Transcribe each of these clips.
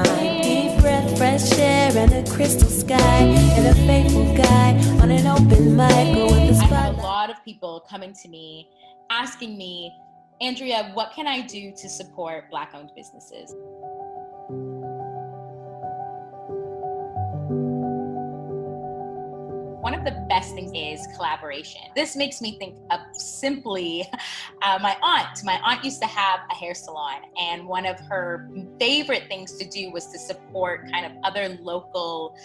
time. Deep breath, fresh air, and a crystal sky, and a faithful guy on an open mic or with the spotlight. I have a lot of people coming to me, asking me, Andrea, what can I do to support Black-owned businesses? One of the best things is collaboration. This makes me think of simply my aunt. My aunt used to have a hair salon, and one of her favorite things to do was to support kind of other local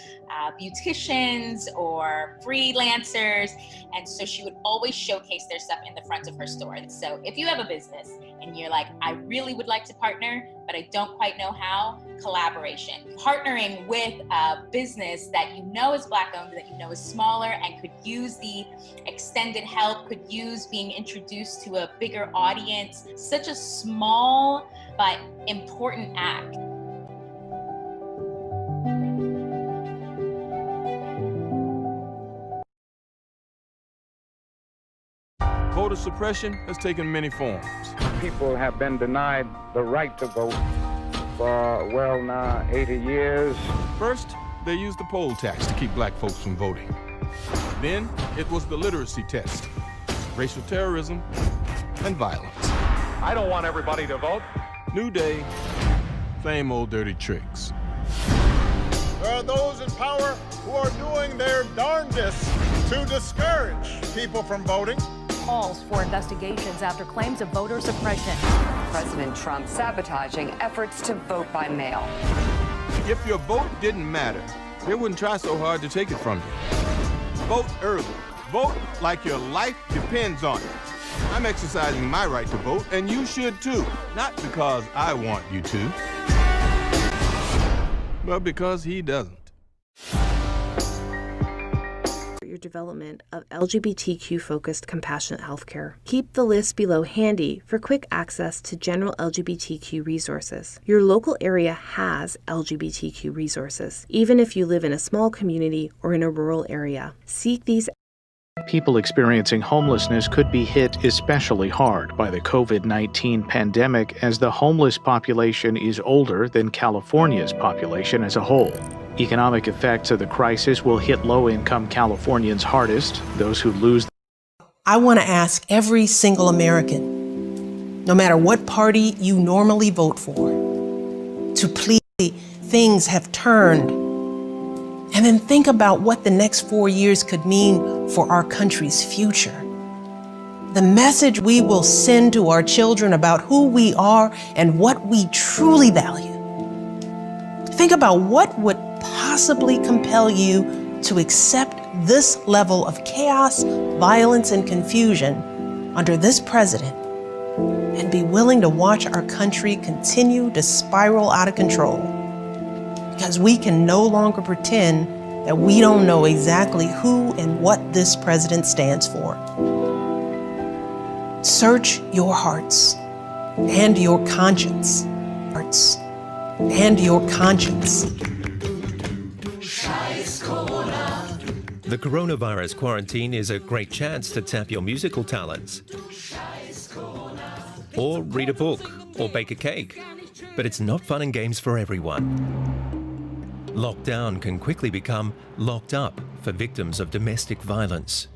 beauticians or freelancers. And so she would always showcase their stuff in the front of her store. And so if you have a business and you're like, I really would like to partner, but I don't quite know how, collaboration. Partnering with a business that you know is Black-owned, that you know is smaller and could use the extended help, could use being introduced to a bigger audience. Such a small but important act. Voter suppression has taken many forms. People have been denied the right to vote for, well, now 80 years. First, they used the poll tax to keep black folks from voting. Then, it was the literacy test, racial terrorism, and violence. I don't want everybody to vote. New day, same old dirty tricks. There are those in power who are doing their darndest to discourage people from voting. Calls for investigations after claims of voter suppression. President Trump sabotaging efforts to vote by mail. If your vote didn't matter, they wouldn't try so hard to take it from you. Vote early. Vote like your life depends on it. I'm exercising my right to vote, and you should too. Not because I want you to, but because he doesn't. Your development of LGBTQ-focused compassionate healthcare. Keep the list below handy for quick access to general LGBTQ resources. Your local area has LGBTQ resources, even if you live in a small community or in a rural area. Seek these. People experiencing homelessness could be hit especially hard by the COVID-19 pandemic, as the homeless population is older than California's population as a whole. Economic effects of the crisis will hit low-income Californians hardest, those who lose. I want to ask every single American, no matter what party you normally vote for, to please, things have turned. And then think about what the next 4 years could mean for our country's future. The message we will send to our children about who we are and what we truly value. Think about what would possibly compel you to accept this level of chaos, violence, and confusion under this president and be willing to watch our country continue to spiral out of control. Because we can no longer pretend that we don't know exactly who and what this president stands for. Search your hearts and your conscience. Hearts and your conscience. The coronavirus quarantine is a great chance to tap your musical talents. Or read a book, or bake a cake. But it's not fun and games for everyone. Lockdown can quickly become locked up for victims of domestic violence.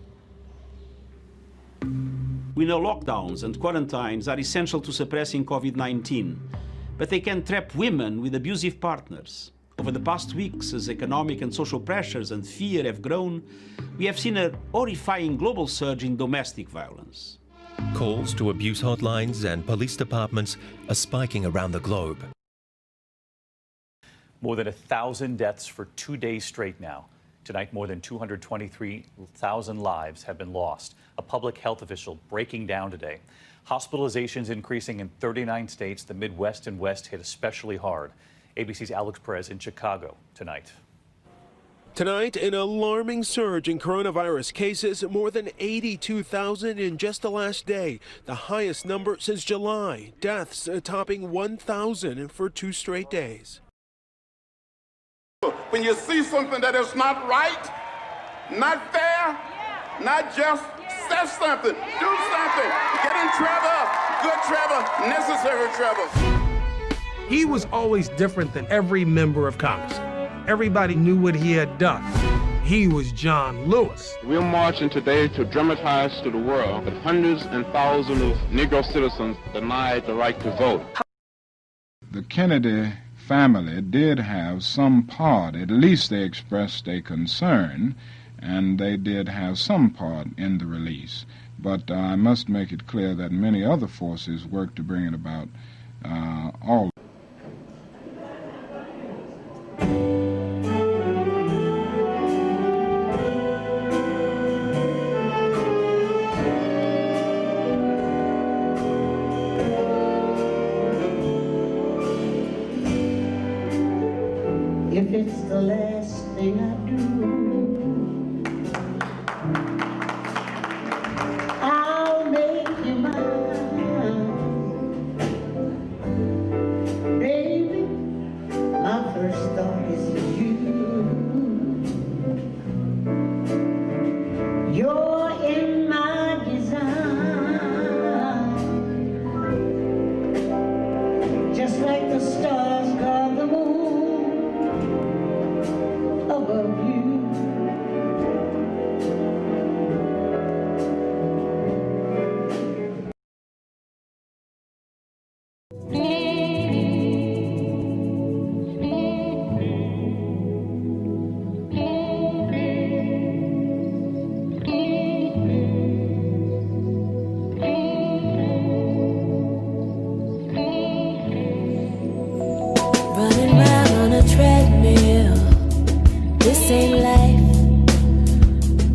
We know lockdowns and quarantines are essential to suppressing COVID-19, but they can trap women with abusive partners. Over the past weeks, as economic and social pressures and fear have grown, we have seen a horrifying global surge in domestic violence. Calls to abuse hotlines and police departments are spiking around the globe. More than 1,000 deaths for 2 days straight now. Tonight, more than 223,000 lives have been lost. A public health official breaking down today. Hospitalizations increasing in 39 states. The Midwest and West hit especially hard. ABC's Alex Perez in Chicago tonight. Tonight, an alarming surge in coronavirus cases, more than 82,000 in just the last day, the highest number since July. Deaths topping 1,000 for 2 straight days. When you see something that is not right, not fair, not just, say something, do something, get in trouble, good trouble, necessary trouble. He was always different than every member of Congress. Everybody knew what he had done. He was John Lewis. We're marching today to dramatize to the world that hundreds and thousands of Negro citizens denied the right to vote. The Kennedy family did have some part, at least they expressed a concern, and they did have some part in the release. But I must make it clear that many other forces worked to bring it about all. If it's the last thing I do, I'll make you mine. Baby, my first thought is you. You're in my design, just like the stars guard the moon above you. Running round on a treadmill, this ain't life.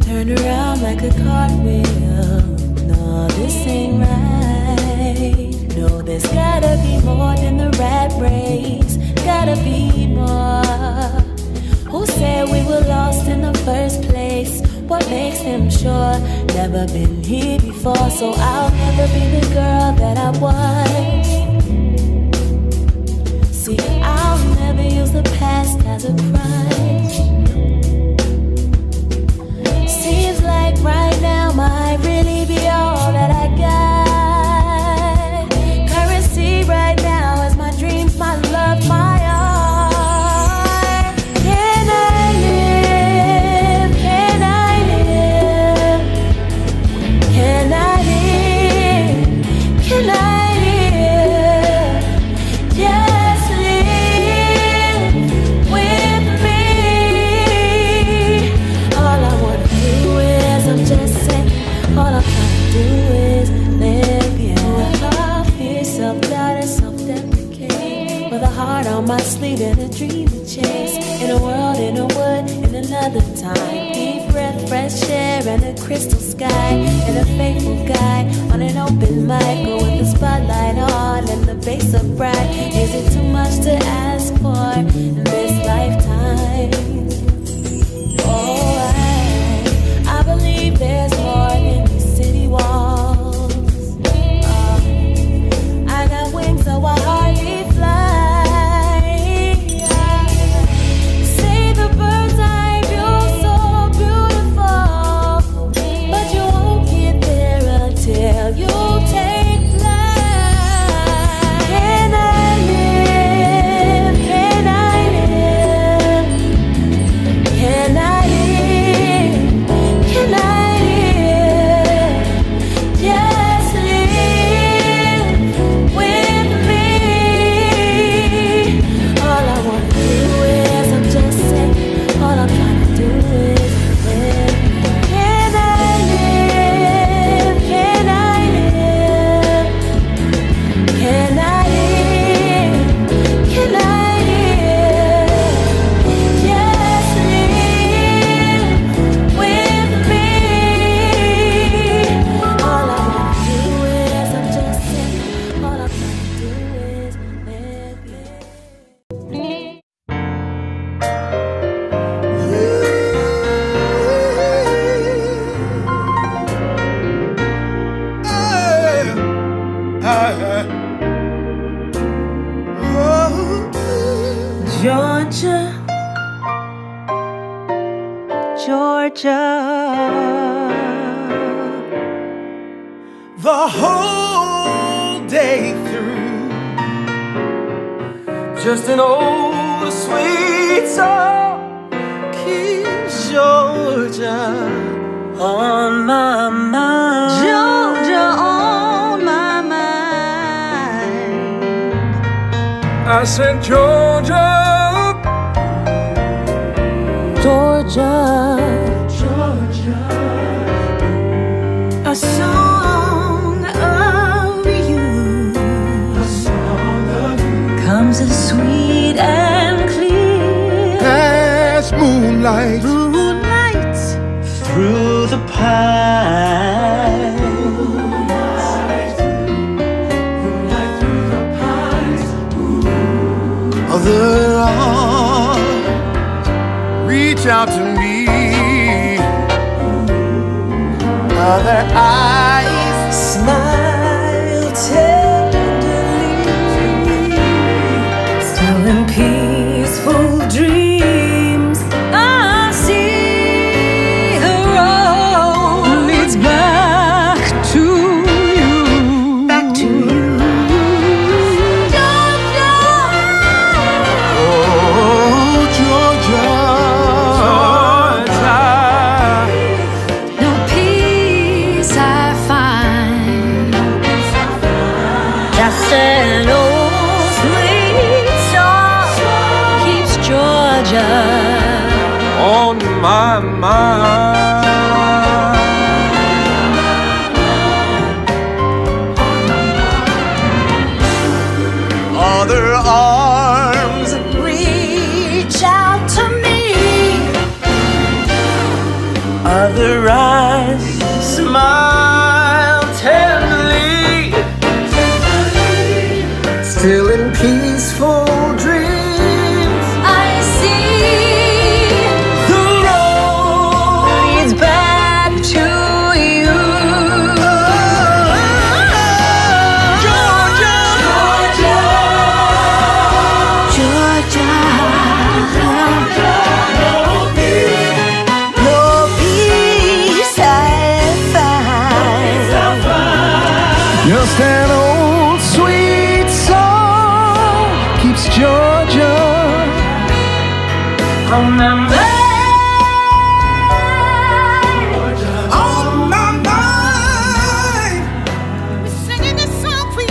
Turn around like a cartwheel, no, this ain't right. No, there's gotta be more than the rat race, gotta be more. Who said we were lost in the first place? What makes them sure? Never been here before, so I'll never be the girl that I was. See, I'll never use the past as a crutch. Seems like right now might really be all that I got. Currency right now is my dreams, my love, my art. Can I live? Can I live? Can I live? Can I live? Just live with me. All I wanna do is, I'm just saying, all I'm trying to do is live, yeah. All fear, self-doubt, and self-deprecate, with a heart on my sleeve and a dream to chase. In a world, in a wood, in another time. Deep breath, fresh air, and a crystal sky, and a faithful guy on an open mic, or with the spotlight on and the bass up bright. Is it too much to ask for in this lifetime? Oh, I believe there's more than these city walls. I got wings, so I hardly fly. Say the bird's eye view so beautiful, but you won't get there until you take flight. Can I live? Can I live? Can I live? Can I live? Just live with me. All I wanna do is, I'm just saying, all I'm trying to do is live. Can I live? Can I live? Can I live? Can I live? Just live with me. All I wanna do is, I'm just saying, all I'm trying to do is live, Georgia, Georgia, the whole day through. Just an old sweet song keeps Georgia on my mind. Georgia on my mind. I said Georgia, Georgia, Georgia. a song of you, A song of you comes as sweet and clear as moonlight, moonlight through the pines. Moonlight through the pines. Other arms reach out to me. Other eyes smile tenderly, still in peaceful dreams. I see the road leads back to you, back to you. Georgia, oh Georgia, no peace I find, just an old sweet song keeps Georgia on my mind. Other arms reach out to me. other eyes smile tenderly, still in peaceful dreams. I see the road leads back to you. Georgia, Georgia, no peace I find. just an old sweet song keeps Georgia on my mind. On my mind. We're singing this song for you.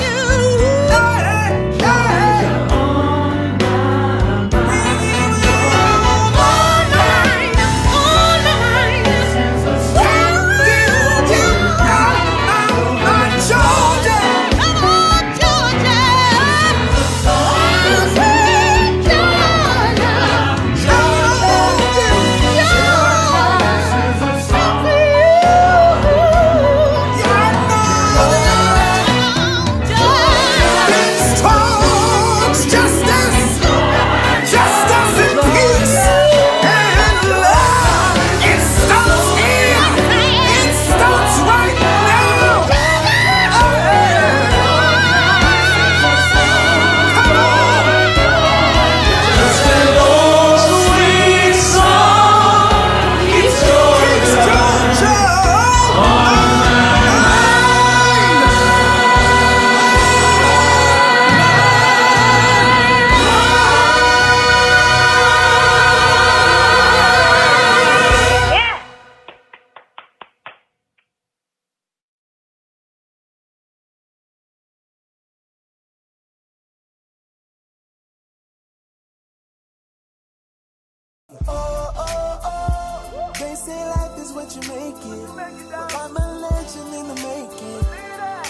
They say life is what you make it. Well, I'm a legend in the making.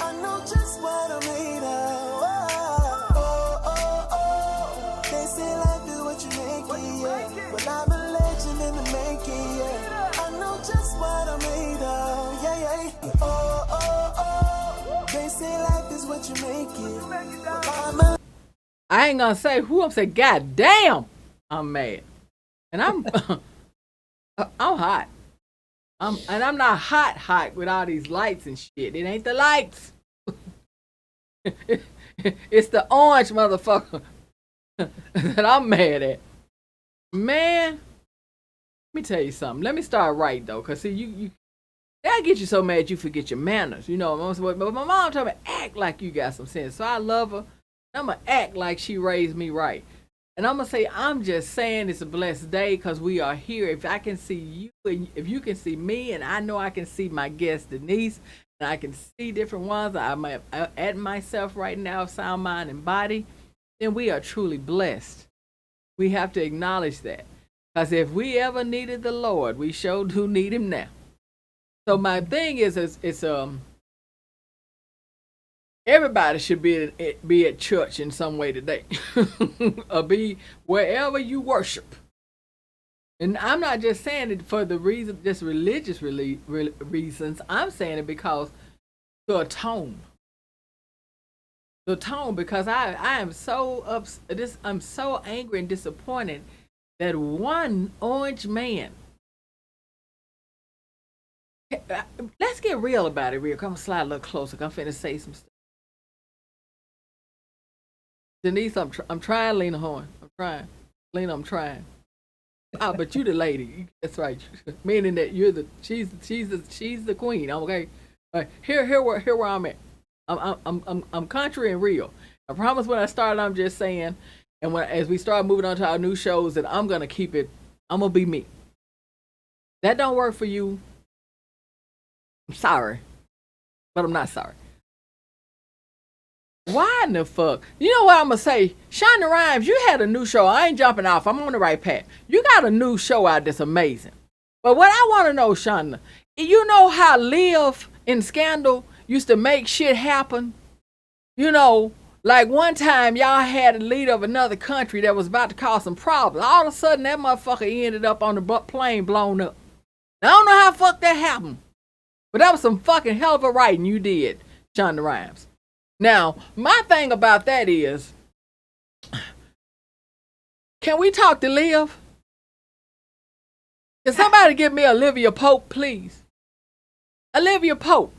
I know just what I'm made of. They say life is what you make it, yeah. Well, I'm a legend in the making, yeah. I know just what I'm made of, yeah, yeah. They say life is what you make it. Well, I ain't gonna say who, I'm saying, God damn, I'm mad. And I'm I'm hot. And I'm not hot with all these lights and shit. It ain't the lights. It's the orange motherfucker that I'm mad at. Man, let me tell you something. Let me start right though, cause see you that get you so mad you forget your manners. You know, but my mom told me act like you got some sense. So I love her. I'm going to act like she raised me right. And I'm going to say, I'm just saying it's a blessed day because we are here. If I can see you, and if you can see me, and I know I can see my guest, Denise, and I can see different ones, I'm at myself right now, sound, mind, and body, then we are truly blessed. We have to acknowledge that. Because if we ever needed the Lord, we sure do need him now. So my thing is everybody should be at church in some way today, or be wherever you worship. And I'm not just saying it for the reason, just religious reasons. I'm saying it because to atone. To atone, because I am so I'm so angry and disappointed that one orange man. Let's get real about it, real. Come slide a little closer. I'm finna say some stuff. Denise, I'm trying, Lena Horn. I'm trying. Lena, I'm trying. Ah, but you the lady. That's right. Meaning that you're she's the queen. Okay. Here where I'm at. I'm country and real. I promise when I started, I'm just saying, and as we start moving on to our new shows, that I'm gonna keep it. I'm gonna be me. That don't work for you. I'm sorry, but I'm not sorry. Why in the fuck? You know what I'm gonna say? Shonda Rhimes, you had a new show. I ain't jumping off. I'm on the right path. You got a new show out that's amazing. But what I want to know, Shonda, you know how Liv in Scandal used to make shit happen? You know, like one time y'all had a leader of another country that was about to cause some problems. All of a sudden, that motherfucker ended up on the plane blown up. Now, I don't know how the fuck that happened. But that was some fucking hell of a writing you did, Shonda Rhimes. Now, my thing about that is, can we talk to Liv? Can somebody give me Olivia Pope, please? Olivia Pope.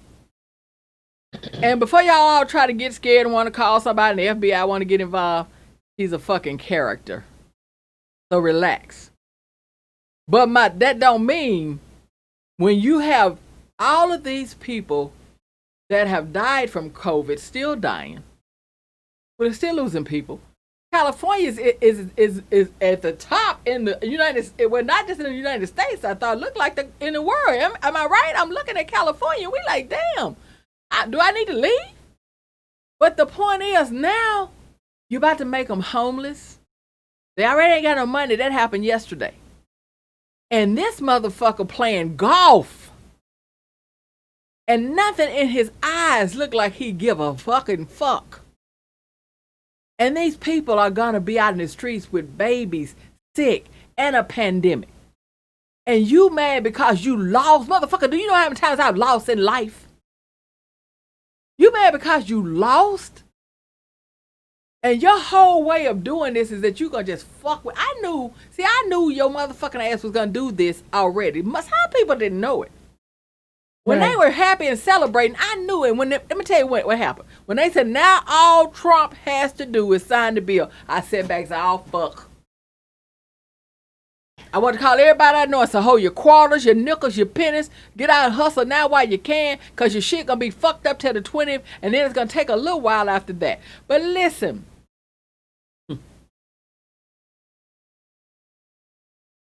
And before y'all all try to get scared and want to call somebody in the FBI, want to get involved, he's a fucking character. So relax. But that don't mean when you have all of these people that have died from COVID, still dying, but they're still losing people. California is at the top in the United States. Well, not just in the United States, I thought looked like in the world. Am I right? I'm looking at California. We like, damn, do I need to leave? But the point is now, you're about to make them homeless. They already ain't got no money. That happened yesterday. And this motherfucker playing golf. And nothing in his eyes looked like he give a fucking fuck. And these people are gonna be out in the streets with babies, sick, and a pandemic. And you mad because you lost? Motherfucker, do you know how many times I've lost in life? You mad because you lost? And your whole way of doing this is that you gonna just fuck with. I knew your motherfucking ass was gonna do this already. Some people didn't know it. When they were happy and celebrating, I knew it. Let me tell you what happened. When they said, now all Trump has to do is sign the bill, I sat back and said, oh, fuck. I want to call everybody I know and say, hold your quarters, your nickels, your pennies. Get out and hustle now while you can, because your shit going to be fucked up till the 20th, and then it's going to take a little while after that. But listen.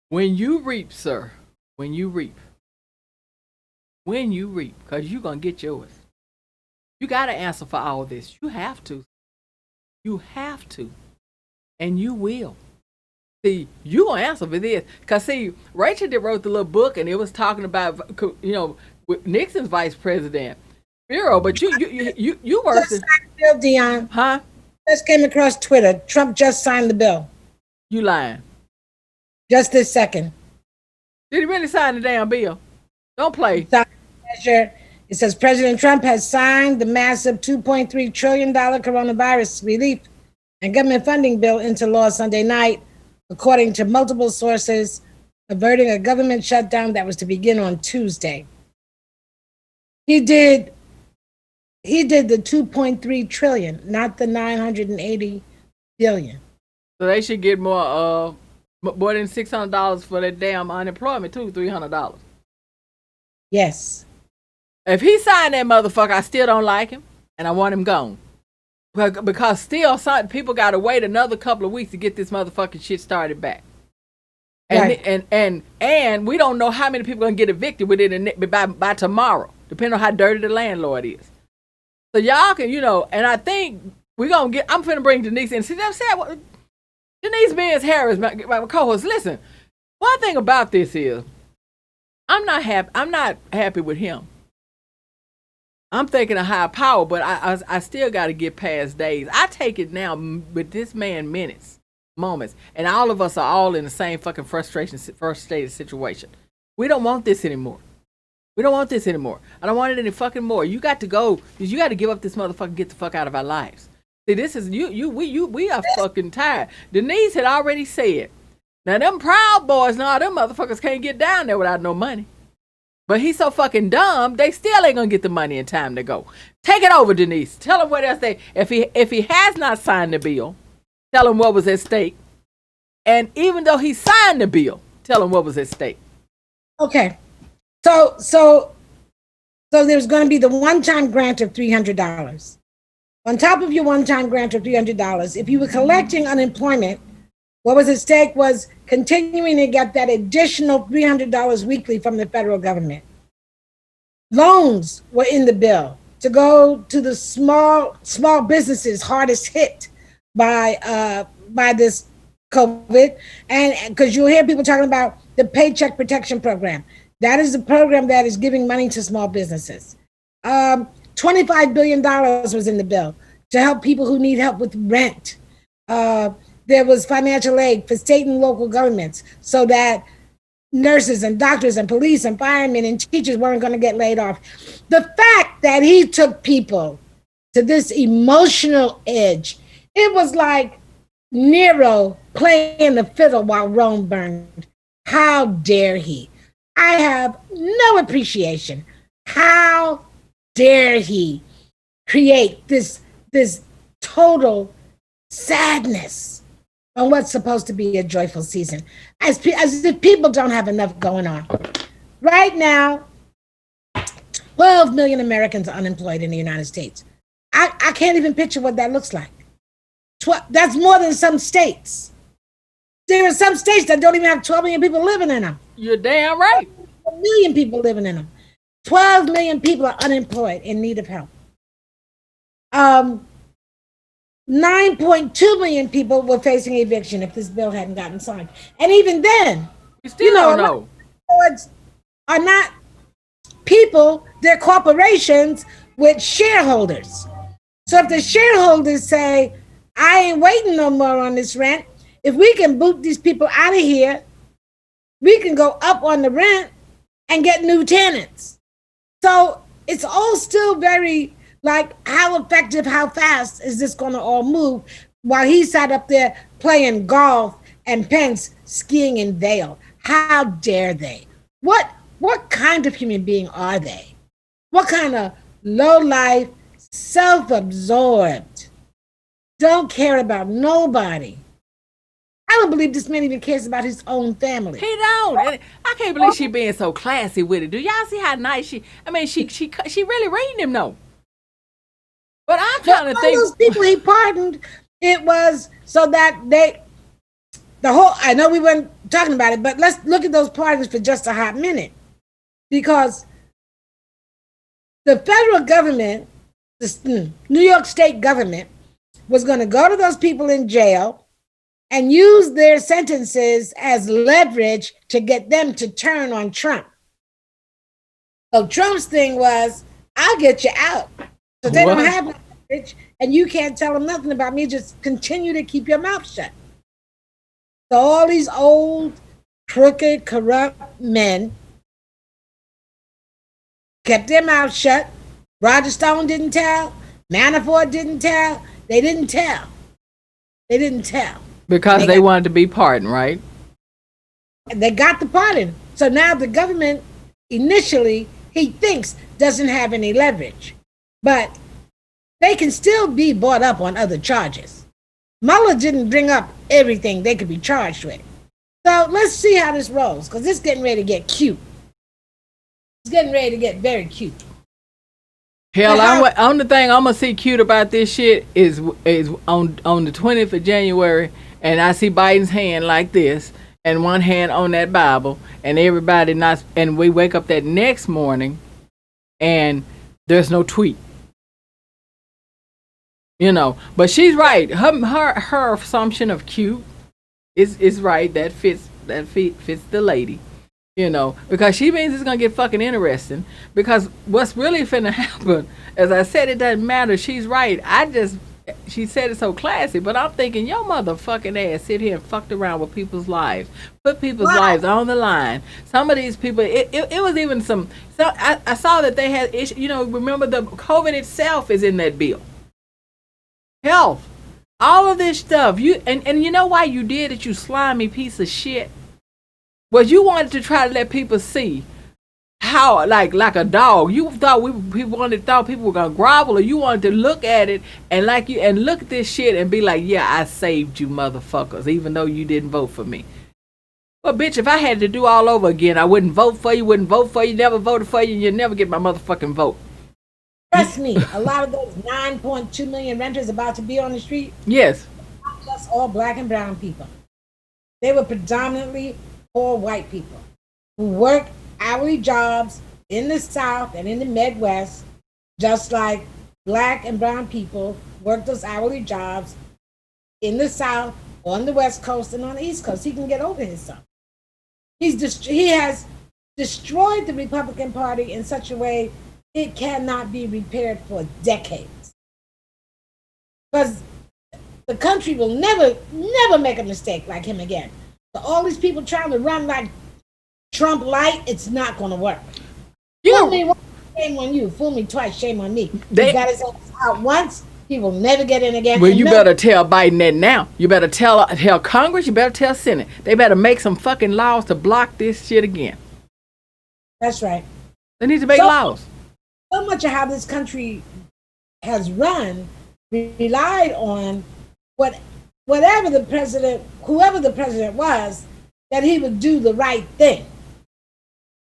When you reap, sir, when you reap, because you're going to get yours. You got to answer for all this. You have to. You have to. And you will. See, you going to answer for this. Because, see, Rachel did wrote the little book, and it was talking about, you know, Nixon's vice president. Bureau, but you were. Just signed the bill, Dion. Huh? Just came across Twitter. Trump just signed the bill. You lying. Just this second. Did he really sign the damn bill? Don't play. It says President Trump has signed the massive $2.3 trillion coronavirus relief and government funding bill into law Sunday night, according to multiple sources, averting a government shutdown that was to begin on Tuesday. He did the 2.3 trillion, not the 980 billion. So they should get more than $600 for that damn unemployment too, $300. Yes. If he signed that motherfucker, I still don't like him, and I want him gone. Because still, some people got to wait another couple of weeks to get this motherfucking shit started back. And Right. and we don't know how many people are gonna get evicted within by tomorrow, depending on how dirty the landlord is. So y'all can, and I think we're gonna get. I'm finna bring Denise in. See, I'm saying, Denise Benz Harris, my co-host. Listen, one thing about this is, I'm not happy with him. I'm thinking of higher power, but I still got to get past days. I take it now with this man moments, and all of us are all in the same fucking frustrated situation. We don't want this anymore. I don't want it any fucking more. You got to go. You got to give up this motherfucker and get the fuck out of our lives. See, this is we are fucking tired. Denise had already said, now them Proud Boys, them motherfuckers can't get down there without no money. But he's so fucking dumb, they still ain't gonna get the money in time to go. Take it over, Denise. Tell him what else if he has not signed the bill, tell him what was at stake. And even though he signed the bill, tell him what was at stake. Okay. So there's going to be the one-time grant of $300. On top of your one-time grant of $300, if you were collecting unemployment, what was at stake was continuing to get that additional $300 weekly from the federal government. Loans were in the bill to go to the small businesses hardest hit by this COVID, and because you'll hear people talking about the Paycheck Protection Program. That is the program that is giving money to small businesses. $25 billion was in the bill to help people who need help with rent. There was financial aid for state and local governments so that nurses and doctors and police and firemen and teachers weren't going to get laid off. The fact that he took people to this emotional edge, it was like Nero playing the fiddle while Rome burned. How dare he? I have no appreciation. How dare he create this total sadness on what's supposed to be a joyful season, as if people don't have enough going on. Right now, 12 million Americans are unemployed in the United States. I can't even picture what that looks like. That's more than some states. There are some states that don't even have 12 million people living in them. You're damn right. 1 million people living in them. 12 million people are unemployed in need of help. 9.2 million people were facing eviction if this bill hadn't gotten signed. And even then, you still don't know. Landlords are not people, they're corporations with shareholders. So if the shareholders say, I ain't waiting no more on this rent, if we can boot these people out of here, we can go up on the rent and get new tenants. So it's all still very like, how effective, how fast is this going to all move? While he sat up there playing golf and Pence skiing in Vail. How dare they? What kind of human being are they? What kind of low-life, self-absorbed, don't care about nobody? I don't believe this man even cares about his own family. He don't. And I can't believe she being so classy with it. Do y'all see how nice she really reading him though. But I'm trying to think. All those people he pardoned, it was so that I know we weren't talking about it, but let's look at those pardons for just a hot minute. Because the federal government, the New York state government, was going to go to those people in jail and use their sentences as leverage to get them to turn on Trump. So Trump's thing was, I'll get you out. So they don't have leverage, and you can't tell them nothing about me. Just continue to keep your mouth shut. So all these old, crooked, corrupt men kept their mouths shut. Roger Stone didn't tell. Manafort didn't tell. They didn't tell. Because they wanted to be pardoned, right? They got the pardon. So now the government initially, he thinks, doesn't have any leverage. But they can still be brought up on other charges. Mueller didn't bring up everything they could be charged with. So let's see how this rolls, because it's getting ready to get cute. It's getting ready to get very cute. Hell, only thing I'm gonna see cute about this shit is on the 20th of January, and I see Biden's hand like this, and one hand on that Bible, and everybody not, and we wake up that next morning, and there's no tweet. You know, but she's right. Her assumption of cute is right. That fits the lady. You know, because she means it's gonna get fucking interesting. Because what's really finna happen, as I said, it doesn't matter. She's right. She said it so classy, but I'm thinking your motherfucking ass sit here and fucked around with people's lives, put people's lives on the line. Some of these people, it was even some. So I saw that they had issues. You know, remember the COVID itself is in that bill. Health, all of this stuff. And you know why you did it, you slimy piece of shit. Was you wanted to try to let people see how, like a dog. You thought thought people were gonna grovel, or you wanted to look at it and look at this shit and be like, yeah, I saved you, motherfuckers, even though you didn't vote for me. Well, bitch, if I had to do all over again, I wouldn't vote for you, never voted for you, and you'd never get my motherfucking vote. Trust me, a lot of those 9.2 million renters about to be on the street. Yes. Not just all black and brown people. They were predominantly poor white people who work hourly jobs in the South and in the Midwest, just like black and brown people work those hourly jobs in the South, on the West Coast, and on the East Coast. He can get over himself. He has destroyed the Republican Party in such a way it cannot be repaired for decades. Because the country will never make a mistake like him again. So all these people trying to run like Trump light, it's not going to work. Fool me once, shame on you. Fool me twice, shame on me. He got his ass out once, he will never get in again. Well, you better tell Biden that now. You better tell Congress, you better tell Senate. They better make some fucking laws to block this shit again. That's right. They need to make laws. So much of how this country has run relied on whoever the president was, that he would do the right thing.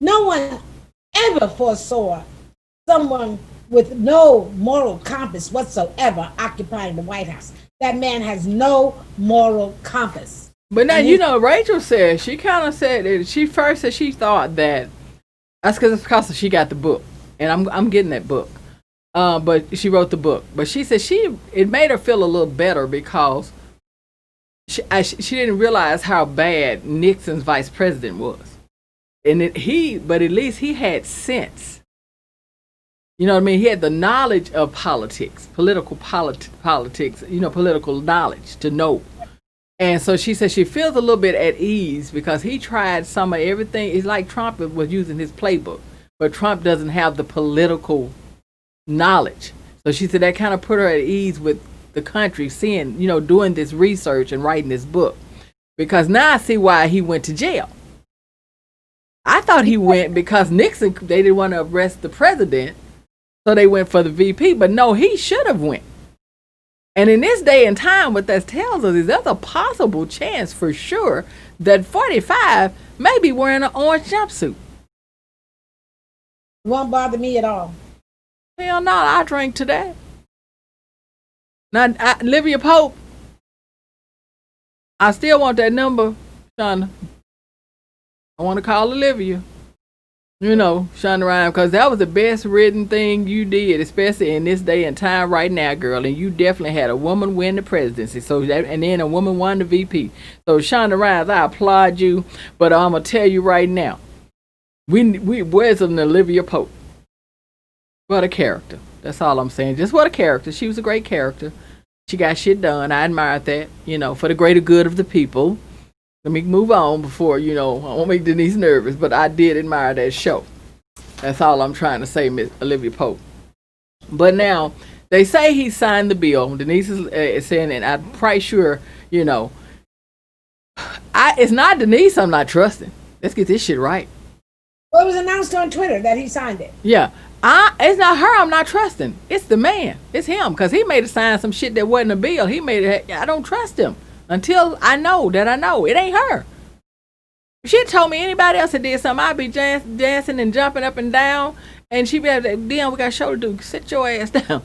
No one ever foresaw someone with no moral compass whatsoever occupying the White House. That man has no moral compass. But now, you know, Rachel said, she kind of said that she thought that that's because she got the book. And I'm getting that book. But she wrote the book. But she said it made her feel a little better because she didn't realize how bad Nixon's vice president was. But at least he had sense. You know what I mean? He had the knowledge of politics, political politics, political knowledge to know. And so she said she feels a little bit at ease because he tried some of everything. It's like Trump was using his playbook, but Trump doesn't have the political knowledge. So she said that kind of put her at ease with the country, seeing, doing this research and writing this book. Because now I see why he went to jail. I thought he went because Nixon, they didn't want to arrest the president, so they went for the VP. But no, he should have went. And in this day and time, what that tells us is there's a possible chance for sure that 45 may be wearing an orange jumpsuit. Won't bother me at all. Hell no, I drink today. Now, Olivia Pope, I still want that number, Shonda. I want to call Olivia. Shonda Rhimes, because that was the best written thing you did, especially in this day and time right now, girl. And you definitely had a woman win the presidency, and then a woman won the VP. So Shonda Rhimes, I applaud you, but I'm gonna tell you right now, where's an Olivia Pope? What a character. That's all I'm saying. Just what a character. She was a great character. She got shit done. I admired that, for the greater good of the people. Let me move on before, I won't make Denise nervous, but I did admire that show. That's all I'm trying to say, Miss Olivia Pope. But now, they say he signed the bill. Denise is saying, and I'm pretty sure, it's not Denise I'm not trusting. Let's get this shit right. Well, it was announced on Twitter that he signed it. Yeah. It's not her I'm not trusting. It's the man. It's him, because he made her sign some shit that wasn't a bill. I don't trust him. Until I know that I know. It ain't her. If she told me anybody else that did something, I'd be dancing and jumping up and down, and she'd be like, "Damn, we got a show to do. Sit your ass down."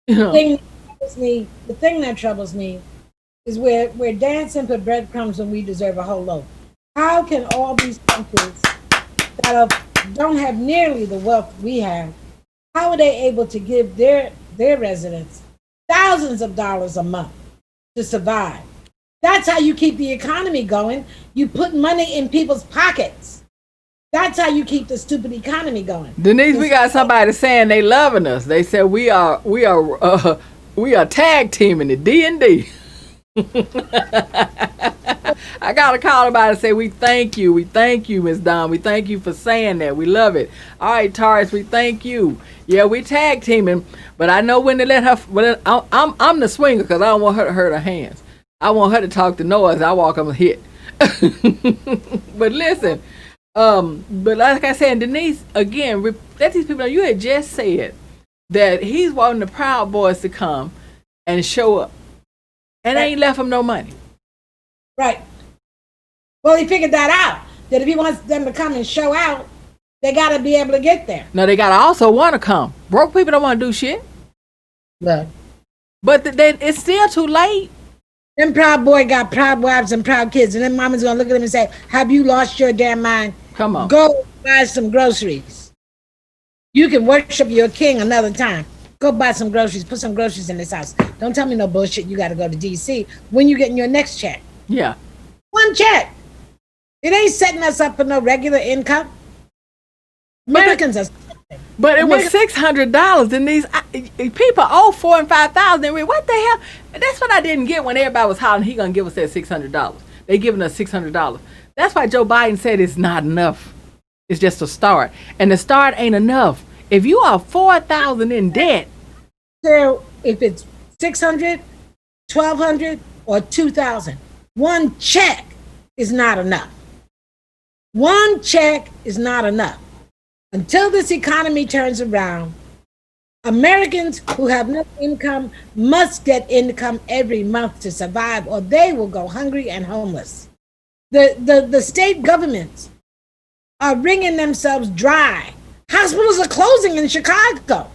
You know. The thing that troubles me is we're dancing for breadcrumbs when we deserve a whole loaf. How can all these countries that don't have nearly the wealth we have, how are they able to give their residents thousands of dollars a month to survive? That's how you keep the economy going. You put money in people's pockets. That's how you keep the stupid economy going. Denise, we got somebody saying they loving us. They said we are tag teaming the D&D. I got a call about it and say we thank you, Miss Dawn. We thank you for saying that. We love it. All right, Taurus, we thank you. Yeah, we tag teaming, but I know when to let her. Well, I'm the swinger because I don't want her to hurt her hands. I want her to talk to Noah as I walk up and hit. But listen, but like I said, Denise, again, let these people know you had just said that he's wanting the Proud Boys to come and show up, and ain't left them no money. Right. Well, he figured that out. That if he wants them to come and show out, they got to be able to get there. No, they got to also want to come. Broke people don't want to do shit. No. But it's still too late. Them proud boy got proud wives and proud kids, and then mama's gonna look at him and say, "Have you lost your damn mind? Come on, go buy some groceries. You can worship your king another time. Go buy some groceries. Put some groceries in this house. Don't tell me no bullshit. You got to go to D.C. When you getting your next check? Yeah, one check. It ain't setting us up for no regular income. Americans are. But it was $600, and these people owe $4,000 and $5,000. What the hell? That's what I didn't get when everybody was hollering. He gonna give us that $600. They giving us $600. That's why Joe Biden said it's not enough. It's just a start, and the start ain't enough. If you are $4,000 in debt, so if it's $600, $1,200, or $2,000, one check is not enough. One check is not enough. Until this economy turns around, Americans who have no income must get income every month to survive, or they will go hungry and homeless. The state governments are wringing themselves dry. Hospitals are closing in Chicago.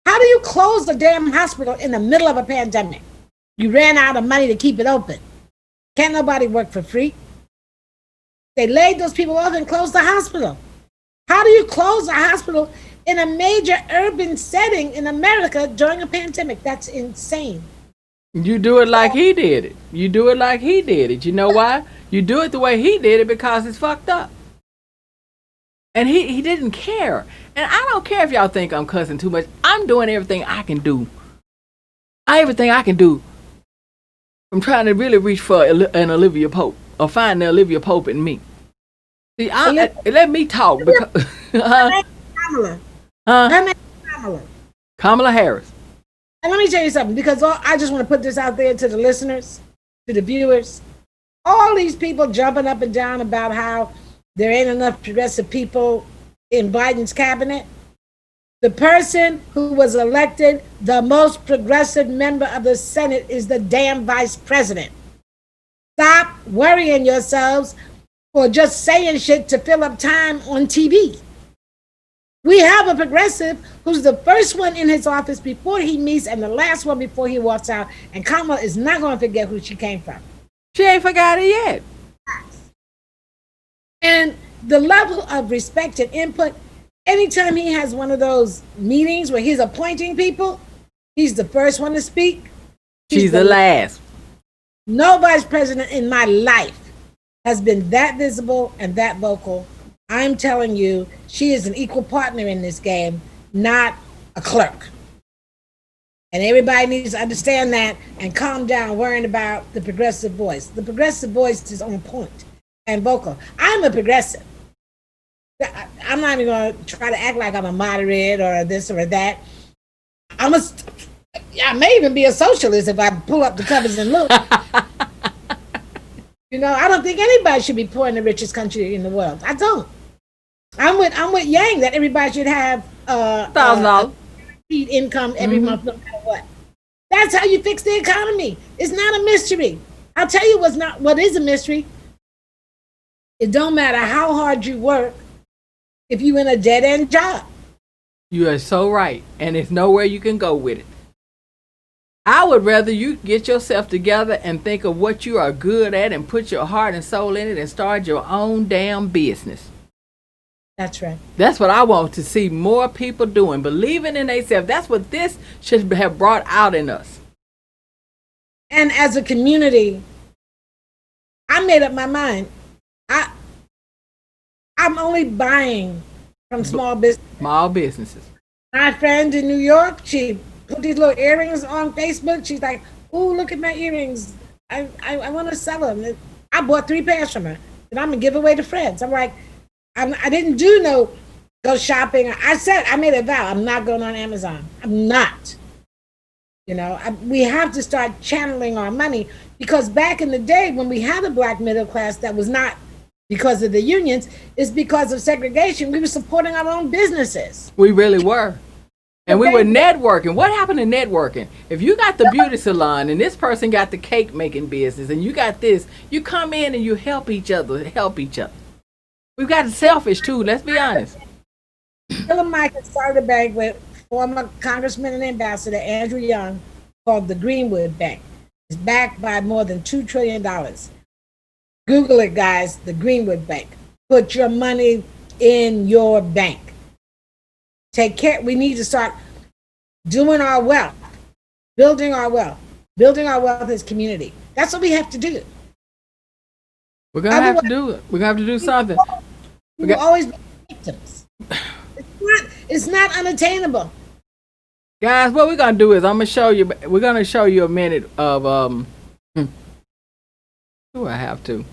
How do you close the damn hospital in the middle of a pandemic? You ran out of money to keep it open. Can't nobody work for free. They laid those people off and closed the hospital. How do you close a hospital in a major urban setting in America during a pandemic? That's insane. You do it like he did it. You do it like he did it. You know why? You do it the way he did it because it's fucked up. And he didn't care. And I don't care if y'all think I'm cussing too much. I'm doing everything I can do. Everything I can do. I'm trying to really reach for an Olivia Pope, or find the Olivia Pope in me. See, let me talk. Because, Kamala. Her name is Kamala. Kamala Harris. And let me tell you something, because I just want to put this out there to the listeners, to the viewers. All these people jumping up and down about how there ain't enough progressive people in Biden's cabinet. The person who was elected the most progressive member of the Senate is the damn vice president. Stop worrying yourselves for just saying shit to fill up time on TV. We have a progressive who's the first one in his office before he meets and the last one before he walks out. And Kamala is not going to forget who she came from. She ain't forgot it yet. And the level of respect and input, anytime he has one of those meetings where he's appointing people, he's the first one to speak. She's the last. No vice president in my life has been that visible and that vocal. I'm telling you, she is an equal partner in this game, not a clerk. And everybody needs to understand that and calm down worrying about the progressive voice. The progressive voice is on point and vocal. I'm a progressive. I'm not even going to try to act like I'm a moderate or this or that. I may even be a socialist if I pull up the covers and look. You know, I don't think anybody should be poor in the richest country in the world. I don't. I'm with Yang that everybody should have $1,000 income every month, no matter what. That's how you fix the economy. It's not a mystery. I'll tell you what is a mystery. It don't matter how hard you work if you're in a dead-end job. You are so right, and there's nowhere you can go with it. I would rather you get yourself together and think of what you are good at and put your heart and soul in it and start your own damn business. That's right. That's what I want to see more people doing, believing in themselves. That's what this should have brought out in us. And as a community, I made up my mind. I'm only buying from small business. Small businesses. My friend in New York, she put these little earrings on Facebook. She's like, "Ooh, look at my earrings. I want to sell them." I bought 3 pairs from her, and I'm gonna give away to friends. I'm like, I didn't do no go shopping. I made a vow. I'm not going on Amazon. I'm not. You know, we have to start channeling our money, because back in the day when we had a black middle class that was not because of the unions, it's because of segregation. We were supporting our own businesses. We really were. And we were networking. What happened to networking? If you got the beauty salon and this person got the cake making business and you got this, you come in and you help each other. We've got selfish too, let's be honest. Bill and Mike started a bank with former Congressman and Ambassador Andrew Young called the Greenwood Bank. It's backed by more than $2 trillion. Google it, guys, the Greenwood Bank. Put your money in your bank. Take care. We need to start doing our wealth, building our wealth as community. That's what we have to do. We're going to have to do it. We're going to have to do something. We will always be victims. It's not unattainable. Guys, what we're going to do is we're going to show you a minute of, do I have to?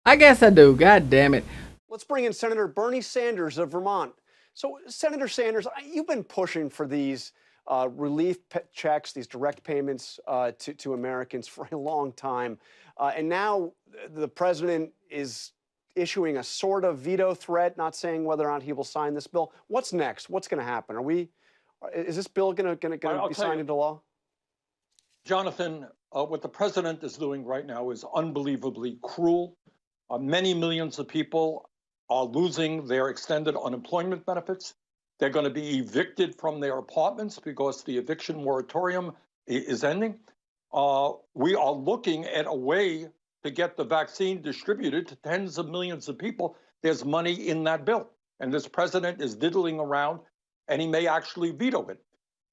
I guess I do. God damn it. Let's bring in Senator Bernie Sanders of Vermont. So, Senator Sanders, you've been pushing for these relief checks, these direct payments to Americans for a long time. And now the president is issuing a sort of veto threat, not saying whether or not he will sign this bill. What's next? What's going to happen? Is this bill going to be signed into law? Jonathan, what the president is doing right now is unbelievably cruel. Many millions of people are losing their extended unemployment benefits. They're going to be evicted from their apartments because the eviction moratorium is ending. We are looking at a way to get the vaccine distributed to tens of millions of people. There's money in that bill. And this president is diddling around, and he may actually veto it.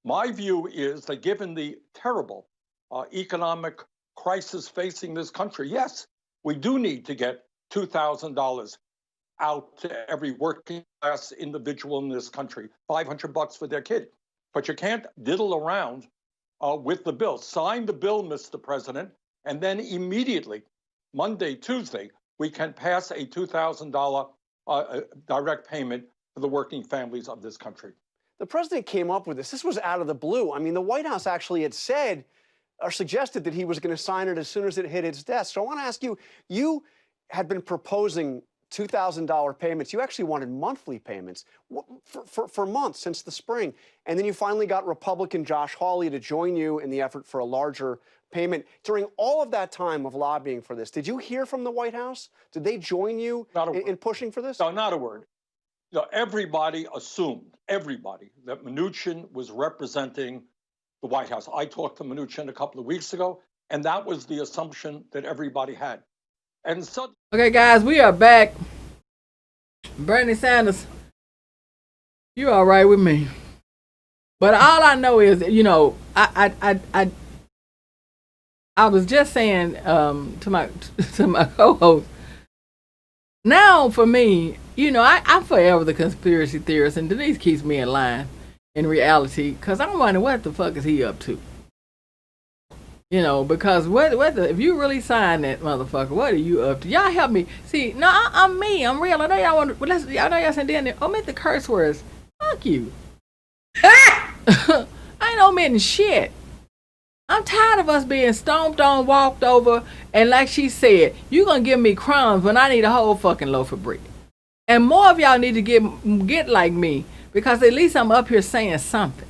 My view is that given the terrible economic crisis facing this country, yes, we do need to get $2,000 out to every working class individual in this country, $500 for their kid. But you can't diddle around with the bill. Sign the bill, Mr. President, and then immediately, Monday, Tuesday, we can pass a $2,000 direct payment for the working families of this country. The president came up with this. This was out of the blue. I mean, the White House actually had said or suggested that he was going to sign it as soon as it hit his desk. So I want to ask you, you had been proposing $2,000 payments. You actually wanted monthly payments for months since the spring. And then you finally got Republican Josh Hawley to join you in the effort for a larger payment. During all of that time of lobbying for this, did you hear from the White House? Did they join you in pushing for this? No, not a word. No, everybody assumed, that Mnuchin was representing the White House. I talked to Mnuchin a couple of weeks ago, and that was the assumption that everybody had. And so, okay, guys, we are back. Bernie Sanders, you all right with me? But all I know is, you know, I was just saying to my co-host. Now, for me, you know, I'm forever the conspiracy theorist, and Denise keeps me in line in reality, because I'm wondering what the fuck is he up to? You know, because if you really sign that motherfucker, what are you up to? Y'all help me. See, no, I'm me. I'm real. I know y'all want to, y'all know y'all saying down there, omit the curse words. Fuck you. I ain't omitting shit. I'm tired of us being stomped on, walked over, and like she said, you gonna give me crumbs when I need a whole fucking loaf of bread. And more of y'all need to get like me, because at least I'm up here saying something.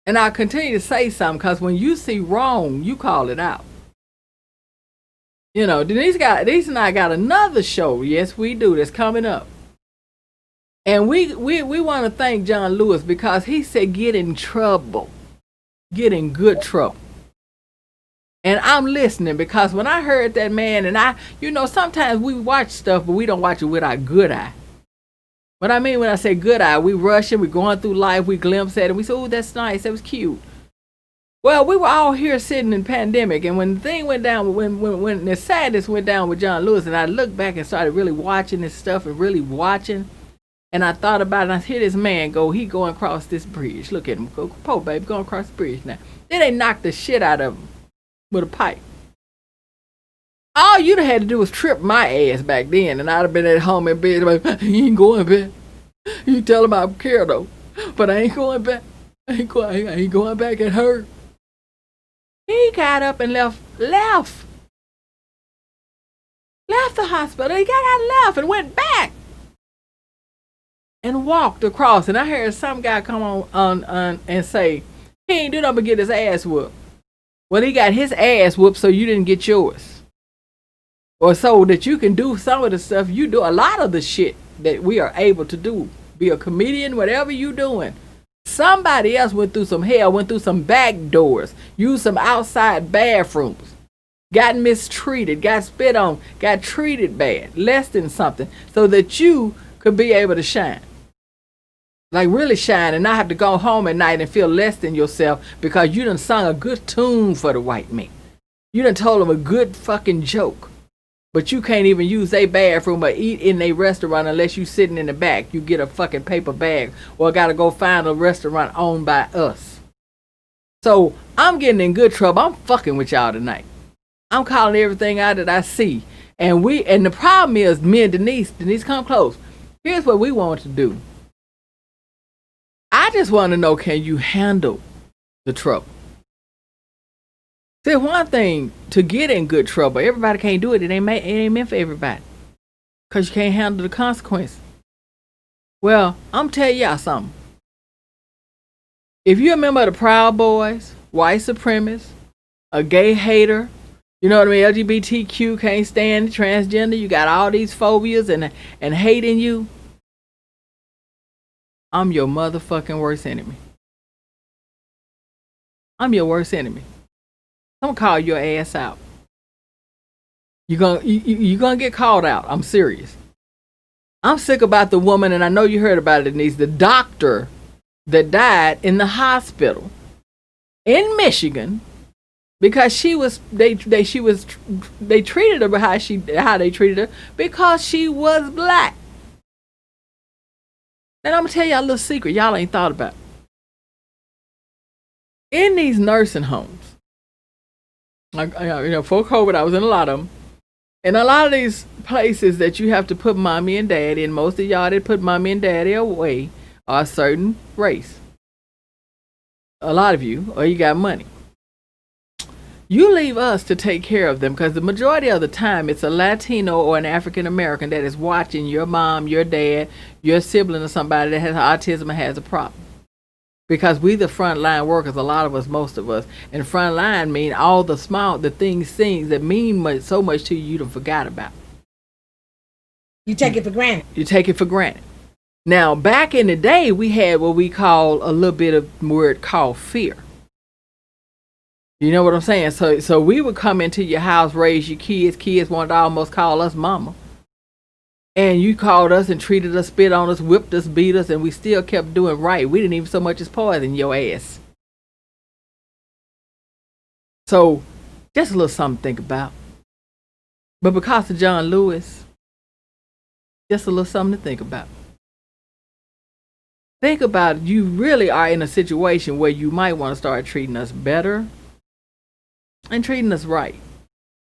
And I'll continue to say something, because when you see wrong, you call it out. You know, Denise and I got another show. Yes, we do. That's coming up. And we want to thank John Lewis because he said get in trouble. Get in good trouble. And I'm listening because when I heard that man, and sometimes we watch stuff, but we don't watch it with our good eye. What I mean when I say good eye, we rushing, we going through life, we glimpse at it, and we say, oh, that's nice, that was cute. Well, we were all here sitting in pandemic, and when the thing went down, when the sadness went down with John Lewis, and I looked back and started really watching this stuff and really watching, and I thought about it, and I hear this man he going across this bridge. Look at him, go, poor baby, going across the bridge now. Then they knocked the shit out of him with a pipe. All you'd have had to do was trip my ass back then, and I'd have been at home in bed like, he ain't going back. You tell him I care though, but I ain't going back. I ain't going back at her. He got up and left the hospital. He got out and left and went back and walked across. And I heard some guy come on and say, he ain't do nothing but get his ass whooped. Well, he got his ass whooped so you didn't get yours. Or so that you can do some of the stuff you do. A lot of the shit that we are able to do. Be a comedian, whatever you doing. Somebody else went through some hell, went through some back doors, used some outside bathrooms, got mistreated, got spit on, got treated bad, less than something, so that you could be able to shine. Like really shine and not have to go home at night and feel less than yourself because you done sung a good tune for the white man. You done told them a good fucking joke. But you can't even use a bathroom or eat in a restaurant unless you sitting in the back. You get a fucking paper bag or gotta go find a restaurant owned by us. So I'm getting in good trouble. I'm fucking with y'all tonight. I'm calling everything out that I see. And the problem is me and Denise come close. Here's what we want to do. I just want to know, can you handle the trouble? See, one thing to get in good trouble, everybody can't do it. It ain't meant for everybody. Because you can't handle the consequences. Well, I'm telling y'all something. If you're a member of the Proud Boys, white supremacists, a gay hater, you know what I mean, LGBTQ, can't stand transgender, you got all these phobias and hate in you, I'm your motherfucking worst enemy. I'm your worst enemy. I'm gonna call your ass out. You're gonna get called out. I'm serious. I'm sick about the woman, and I know you heard about it, Denise, the doctor that died in the hospital in Michigan because they treated her how they treated her because she was black. And I'm gonna tell y'all a little secret y'all ain't thought about. In these nursing homes, like, for COVID, I was in a lot of them. And a lot of these places that you have to put mommy and daddy, and most of y'all that put mommy and daddy away are a certain race. A lot of you, or you got money. You leave us to take care of them because the majority of the time it's a Latino or an African American that is watching your mom, your dad, your sibling, or somebody that has autism or has a problem. Because we the frontline workers, a lot of us, most of us, and frontline mean all the things that mean so much to you don't forgot about. You take it for granted. You take it for granted. Now, back in the day, we had what we call a little bit of word called fear. You know what I'm saying? So we would come into your house, raise your kids. Kids wanted to almost call us mama. And you called us and treated us, spit on us, whipped us, beat us, and we still kept doing right. We didn't even so much as poison your ass. So, just a little something to think about. But because of John Lewis, just a little something to think about. Think about it. You really are in a situation where you might want to start treating us better and treating us right.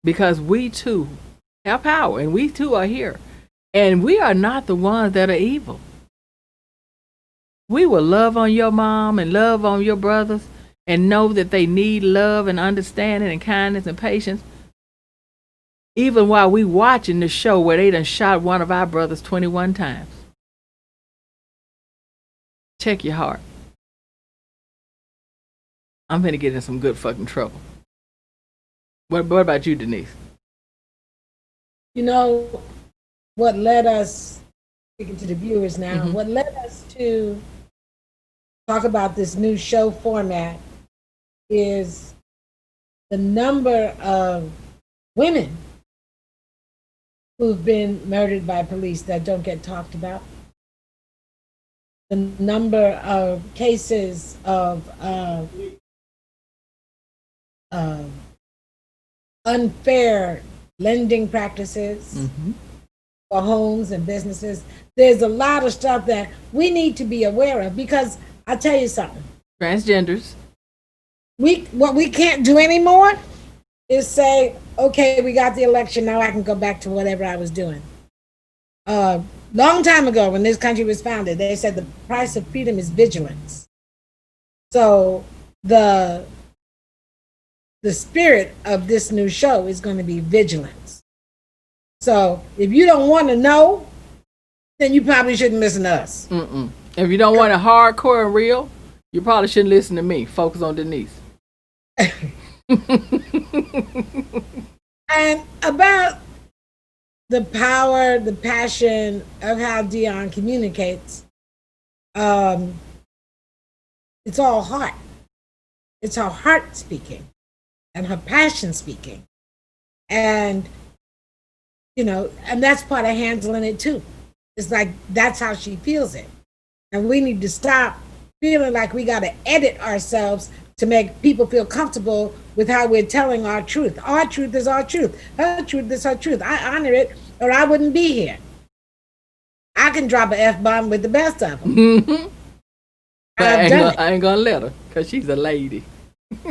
Because we too have power and we too are here. And we are not the ones that are evil. We will love on your mom and love on your brothers and know that they need love and understanding and kindness and patience. Even while we watching the show where they done shot one of our brothers 21 times. Check your heart. I'm gonna get in some good fucking trouble. What about you, Denise? You know, what led us, speaking to the viewers now, what led us to talk about this new show format is the number of women who've been murdered by police that don't get talked about. The number of cases of unfair lending practices for homes and businesses. There's a lot of stuff that we need to be aware of, because I'll tell you something. Transgenders. What we can't do anymore is say, okay, we got the election, now I can go back to whatever I was doing. Long time ago, when this country was founded, they said the price of freedom is vigilance. So the spirit of this new show is going to be vigilance. So if you don't want to know, then you probably shouldn't listen to us. If you don't want it hardcore and real, you probably shouldn't listen to me. Focus on Denise. And about the power, the passion of how Dion communicates, it's all heart. It's her heart speaking and her passion speaking. And, you know, and that's part of handling it too. It's like, that's how she feels it. And we need to stop feeling like we got to edit ourselves to make people feel comfortable with how we're telling our truth. Our truth is our truth. Her truth is her truth. I honor it, or I wouldn't be here. I can drop an F-bomb with the best of them. But I ain't gonna let her, because she's a lady.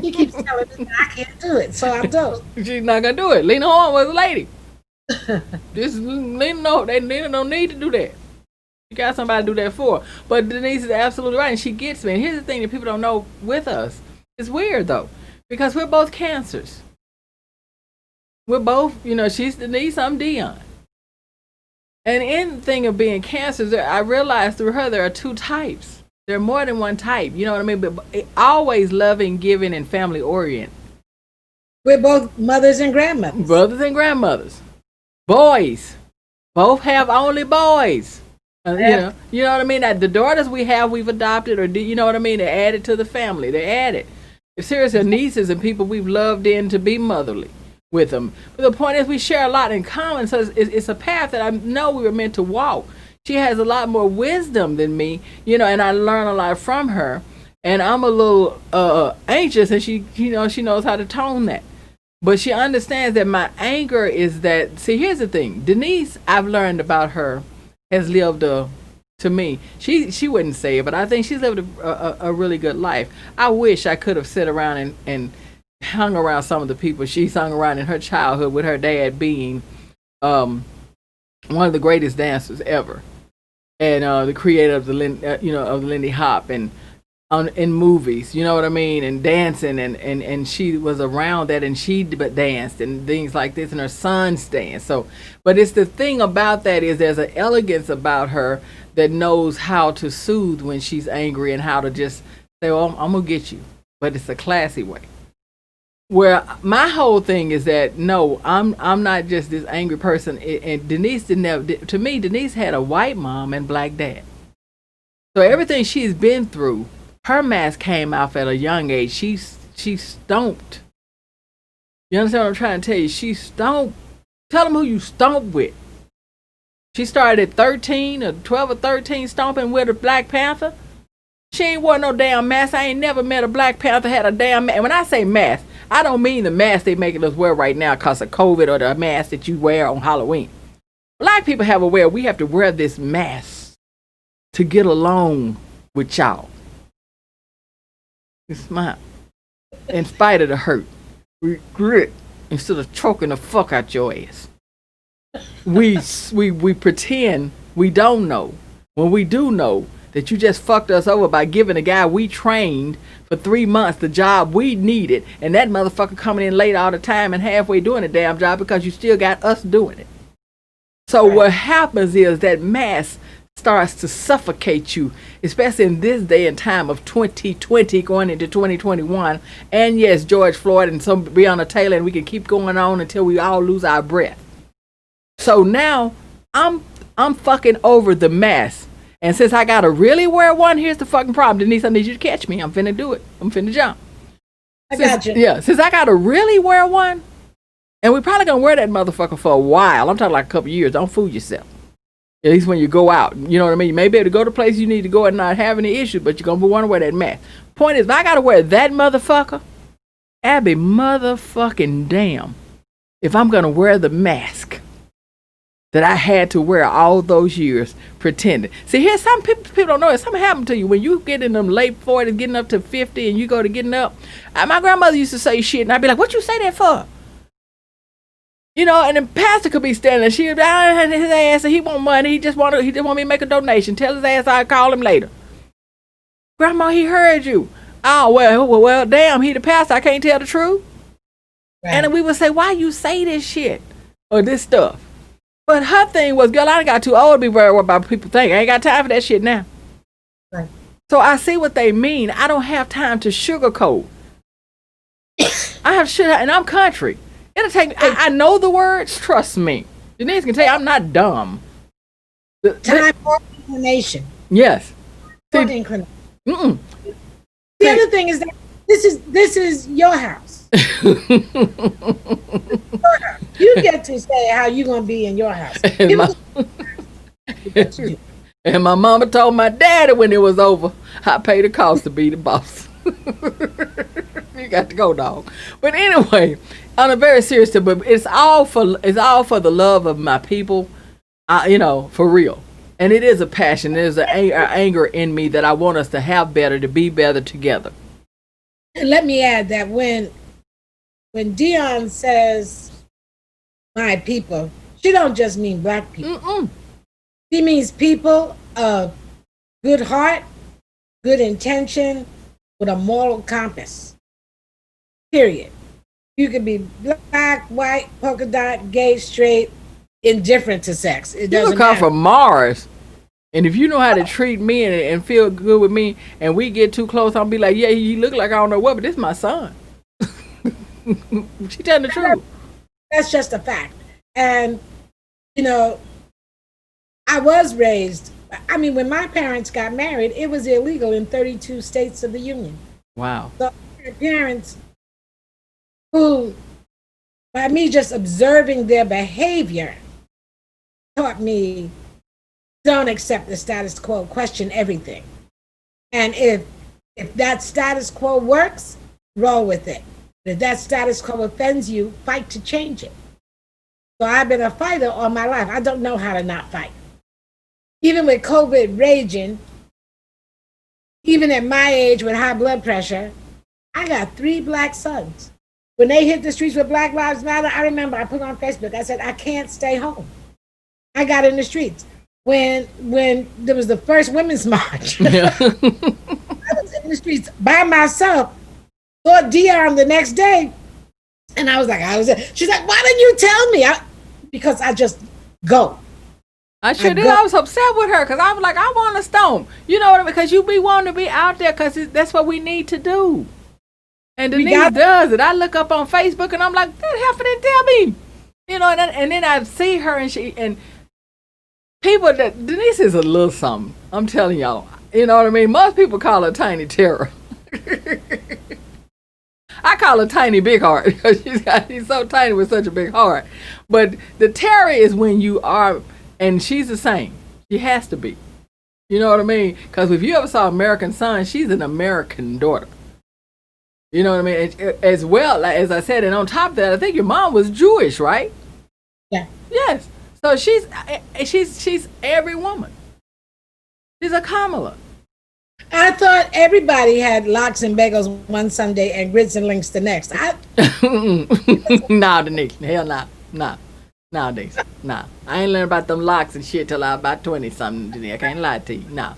He keeps telling me I can't do it, so I don't. She's not gonna do it. Lena Horne was a lady. This Lena don't need to do that. You got somebody to do that for. But Denise is absolutely right, and she gets me. And here's the thing that people don't know with us. It's weird though, because we're both cancers. We're both, you know, she's Denise, I'm Dion. And in the thing of being cancers, I realized through her there are two types. There are more than one type, you know what I mean? But always loving, giving, and family oriented. We're both mothers and grandmothers. Brothers and grandmothers. Boys. Both have only boys. You know what I mean? The daughters we have, we've adopted, or you know what I mean? They're added to the family. They're added. Seriously, nieces and people we've loved in to be motherly with them. But the point is, we share a lot in common, so it's a path that I know we were meant to walk. She has a lot more wisdom than me, you know, and I learn a lot from her. And I'm a little anxious, and she knows how to tone that. But she understands that my anger is that. See, here's the thing. Denise, I've learned about her, has lived to me. She wouldn't say it, but I think she's lived a really good life. I wish I could have sat around and hung around some of the people she's hung around in her childhood, with her dad being one of the greatest dancers ever, and the creator of the Lindy Hop, and in movies, you know what I mean, and dancing, and she was around that, and she danced and things like this, and her sons danced. So, but it's the thing about that is there's an elegance about her that knows how to soothe when she's angry, and how to just say, "Oh, I'm gonna get you," but it's a classy way. Where my whole thing is that no, I'm not just this angry person. And Denise to me, Denise had a white mom and black dad. So everything she's been through, her mask came off at a young age. She stomped. You understand what I'm trying to tell you? She stomped. Tell them who you stomped with. She started at 13 or 12 or 13 stomping with a Black Panther. She ain't wore no damn mask. I ain't never met a Black Panther had a damn mask. And when I say mask, I don't mean the mask they making us wear right now because of COVID, or the mask that you wear on Halloween. Black people we have to wear this mask to get along with y'all. You smile. In spite of the hurt. We grit instead of choking the fuck out your ass. We pretend we don't know when we do know that you just fucked us over by giving a guy we trained for 3 months the job we needed, and that motherfucker coming in late all the time and halfway doing the damn job because you still got us doing it. So what happens is that mask starts to suffocate you, especially in this day and time of 2020 going into 2021. And yes, George Floyd and some Breonna Taylor, and we can keep going on until we all lose our breath. So now I'm fucking over the mask. And since I gotta really wear one, here's the fucking problem. Denise, I need you to catch me. I'm finna do it. I'm finna jump. I got you. Yeah, since I gotta really wear one, and we're probably gonna wear that motherfucker for a while. I'm talking like a couple years. Don't fool yourself. At least when you go out. You know what I mean? You may be able to go to places you need to go and not have any issue, but you're gonna want to wear that mask. Point is, if I gotta wear that motherfucker, Abby motherfucking damn, if I'm gonna wear the mask that I had to wear all those years pretending. See, here's some people don't know it. Something happened to you when you get in them late 40s, getting up to 50, and you go to getting up. My grandmother used to say shit, and I'd be like, "What you say that for?" You know, and the pastor could be standing there. She'd down his ass, and he want money. He just want me to make a donation. Tell his ass I'll call him later. Grandma, he heard you. Oh well, damn, he the pastor. I can't tell the truth. Right. And then we would say, "Why you say this shit or this stuff?" But her thing was, girl, I done got too old to be worried about what people think. I ain't got time for that shit now. Right. So I see what they mean. I don't have time to sugarcoat. I have shit, and I'm country. It'll take me. I know the words. Trust me. Denise can tell you I'm not dumb. Time for inclination. Yes. For inclination. The other thing is that this is your house. You get to say how you gonna be in your house. And my mama told my daddy when it was over, I paid the cost to be the boss. You got to go, dog. But anyway, on a very serious tip, but it's all for the love of my people, you know, for real. And it is a passion. There's an anger in me that I want us to have better, to be better together. And let me add that when Dion says my people, she don't just mean black people. She means people of good heart, good intention, with a moral compass. Period. You could be black, white, polka dot, gay, straight, indifferent to sex. It doesn't matter. You come from Mars. And if you know how to treat me and feel good with me, and we get too close, I'll be like, yeah, you look like I don't know what, but this is my son. She telling the truth. That's just a fact. And, you know, I was raised, I mean, when my parents got married, it was illegal in 32 states of the Union. Wow. So my parents, who, by me just observing their behavior, taught me, don't accept the status quo, question everything. And if that status quo works, roll with it. If that status quo offends you, fight to change it. So I've been a fighter all my life. I don't know how to not fight. Even with COVID raging, even at my age with high blood pressure, I got 3 black sons. When they hit the streets with Black Lives Matter, I remember I put on Facebook, I said, I can't stay home. I got in the streets. When there was the first women's march, I was in the streets by myself, saw Dion the next day, and I was like, she's like, why didn't you tell me? Because I just go. I sure did. I was upset with her because I was like, I want to storm. You know what I mean? Because you be wanting to be out there because that's what we need to do. And Denise does it. I look up on Facebook and I'm like, that heifer didn't tell me. You know, and then I see her and people that Denise is a little something. I'm telling y'all. You know what I mean? Most people call her Tiny Terror. I call her Tiny Big Heart because she's so tiny with such a big heart. But the terror is when you are, and she's the same. She has to be. You know what I mean? Because if you ever saw American Son, she's an American daughter. You know what I mean? As well, like, as I said, and on top of that, I think your mom was Jewish, right? Yeah. Yes. So she's every woman. She's a Kamala. I thought everybody had lox and bagels one Sunday and grits and links the next. Nah, Denise. Hell nah. Nah, Denise. Nah. I ain't learned about them lox and shit till I was about 20-something. I can't lie to you. Nah.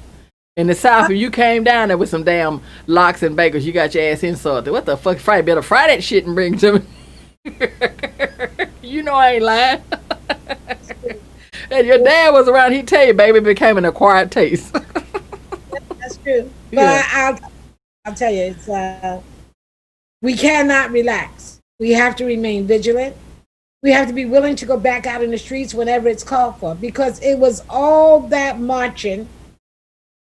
In the South, if you came down there with some damn lox and bagels, you got your ass insulted. What the fuck? Better fry that shit and bring it to me. You know I ain't lying. And your dad was around, he'd tell you, baby, it became an acquired taste. That's true. But yeah. I'll tell you, it's we cannot relax. We have to remain vigilant. We have to be willing to go back out in the streets whenever it's called for, because it was all that marching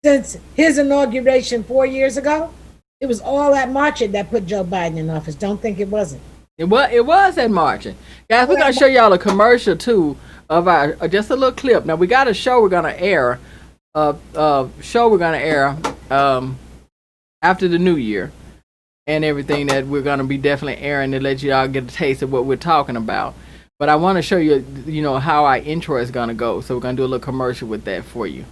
since his inauguration 4 years ago. It was all that marching that put Joe Biden in office. Don't think it wasn't. It was that marching. Guys, we're going to show y'all a commercial, too, of our, just a little clip. Now, we got a show we're going to air, after the new year and everything that we're going to be definitely airing to let y'all get a taste of what we're talking about. But I want to show you, you know, how our intro is going to go. So we're going to do a little commercial with that for you.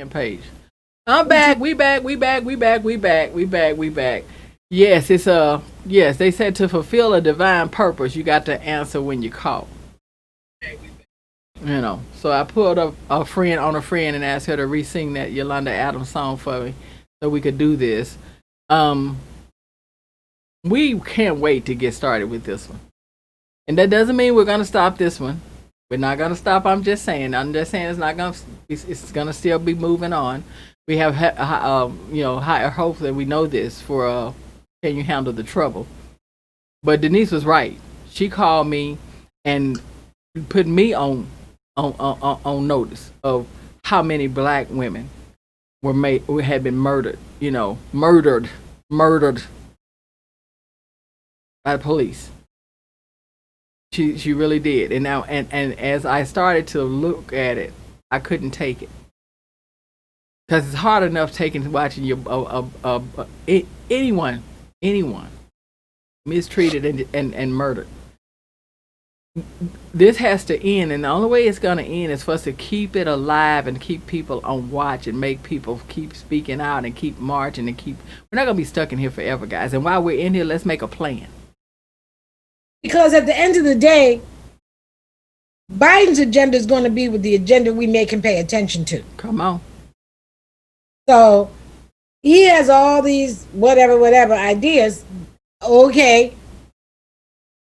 Page. I'm back. We back. Yes, it's yes, they said to fulfill a divine purpose, you got to answer when you call. You know, so I pulled up a friend and asked her to re-sing that Yolanda Adams song for me so we could do this. We can't wait to get started with this one. And that doesn't mean we're going to stop this one. We're not going to stop. I'm just saying it's not going to, it's going to still be moving on. We have, you know, higher hopes that we know this for Can You Handle the Trouble? But Denise was right. She called me and put me on notice of how many black women had been murdered, you know, murdered by the police. She really did. And now and as I started to look at it, I couldn't take it. Because it's hard enough watching your anyone mistreated and murdered. This has to end, and the only way it's going to end is for us to keep it alive and keep people on watch and make people keep speaking out and keep marching and keep. We're not going to be stuck in here forever, guys. And while we're in here, let's make a plan. Because at the end of the day, Biden's agenda is going to be with the agenda we make him pay attention to. Come on. So he has all these whatever ideas. Okay.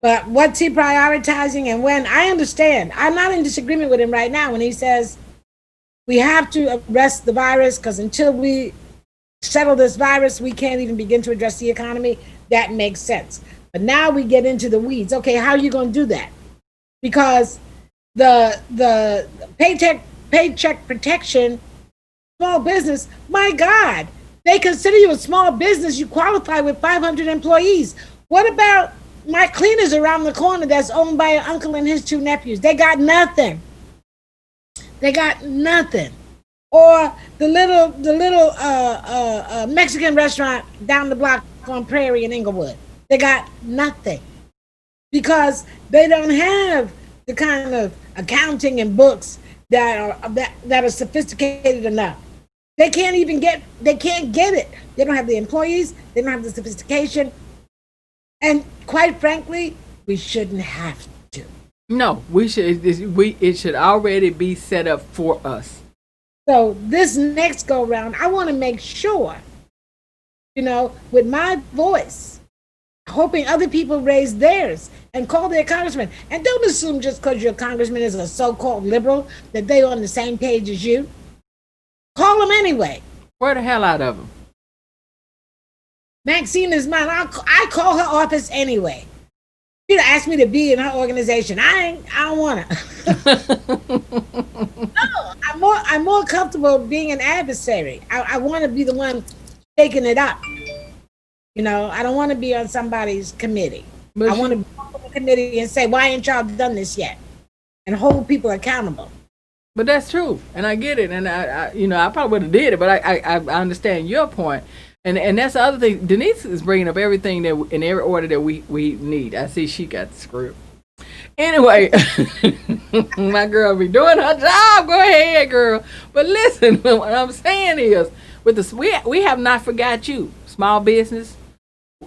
But what's he prioritizing and when? I understand. I'm not in disagreement with him right now when he says we have to arrest the virus because until we settle this virus, we can't even begin to address the economy. That makes sense. But now we get into the weeds. Okay, how are you going to do that? Because the paycheck protection, small business, my God, they consider you a small business. You qualify with 500 employees. What about my cleaners around the corner that's owned by an uncle and his two nephews? They got nothing. Or the little Mexican restaurant down the block on Prairie in Inglewood. They got nothing because they don't have the kind of accounting and books that are sophisticated enough. They can't get it. They don't have the employees. They don't have the sophistication. And quite frankly, we shouldn't have to. No, we should. It should already be set up for us. So this next go round, I want to make sure, you know, with my voice, hoping other people raise theirs and call their congressman. And don't assume just because your congressman is a so-called liberal that they're on the same page as you. Call them anyway. Where the hell out of them? Maxine is mine. I call her office anyway. She'd ask me to be in her organization. I don't want to. No, I'm more comfortable being an adversary. I want to be the one taking it up. You know, I don't want to be on somebody's committee. But I want to be on the committee and say, why ain't y'all done this yet? And hold people accountable. But that's true, and I get it, and I probably would have did it, but I understand your point, and that's the other thing. Denise is bringing up everything that in every order that we need. I see she got the script. Anyway, my girl be doing her job. Go ahead, girl. But listen, what I'm saying is, with this, we have not forgot you, small business.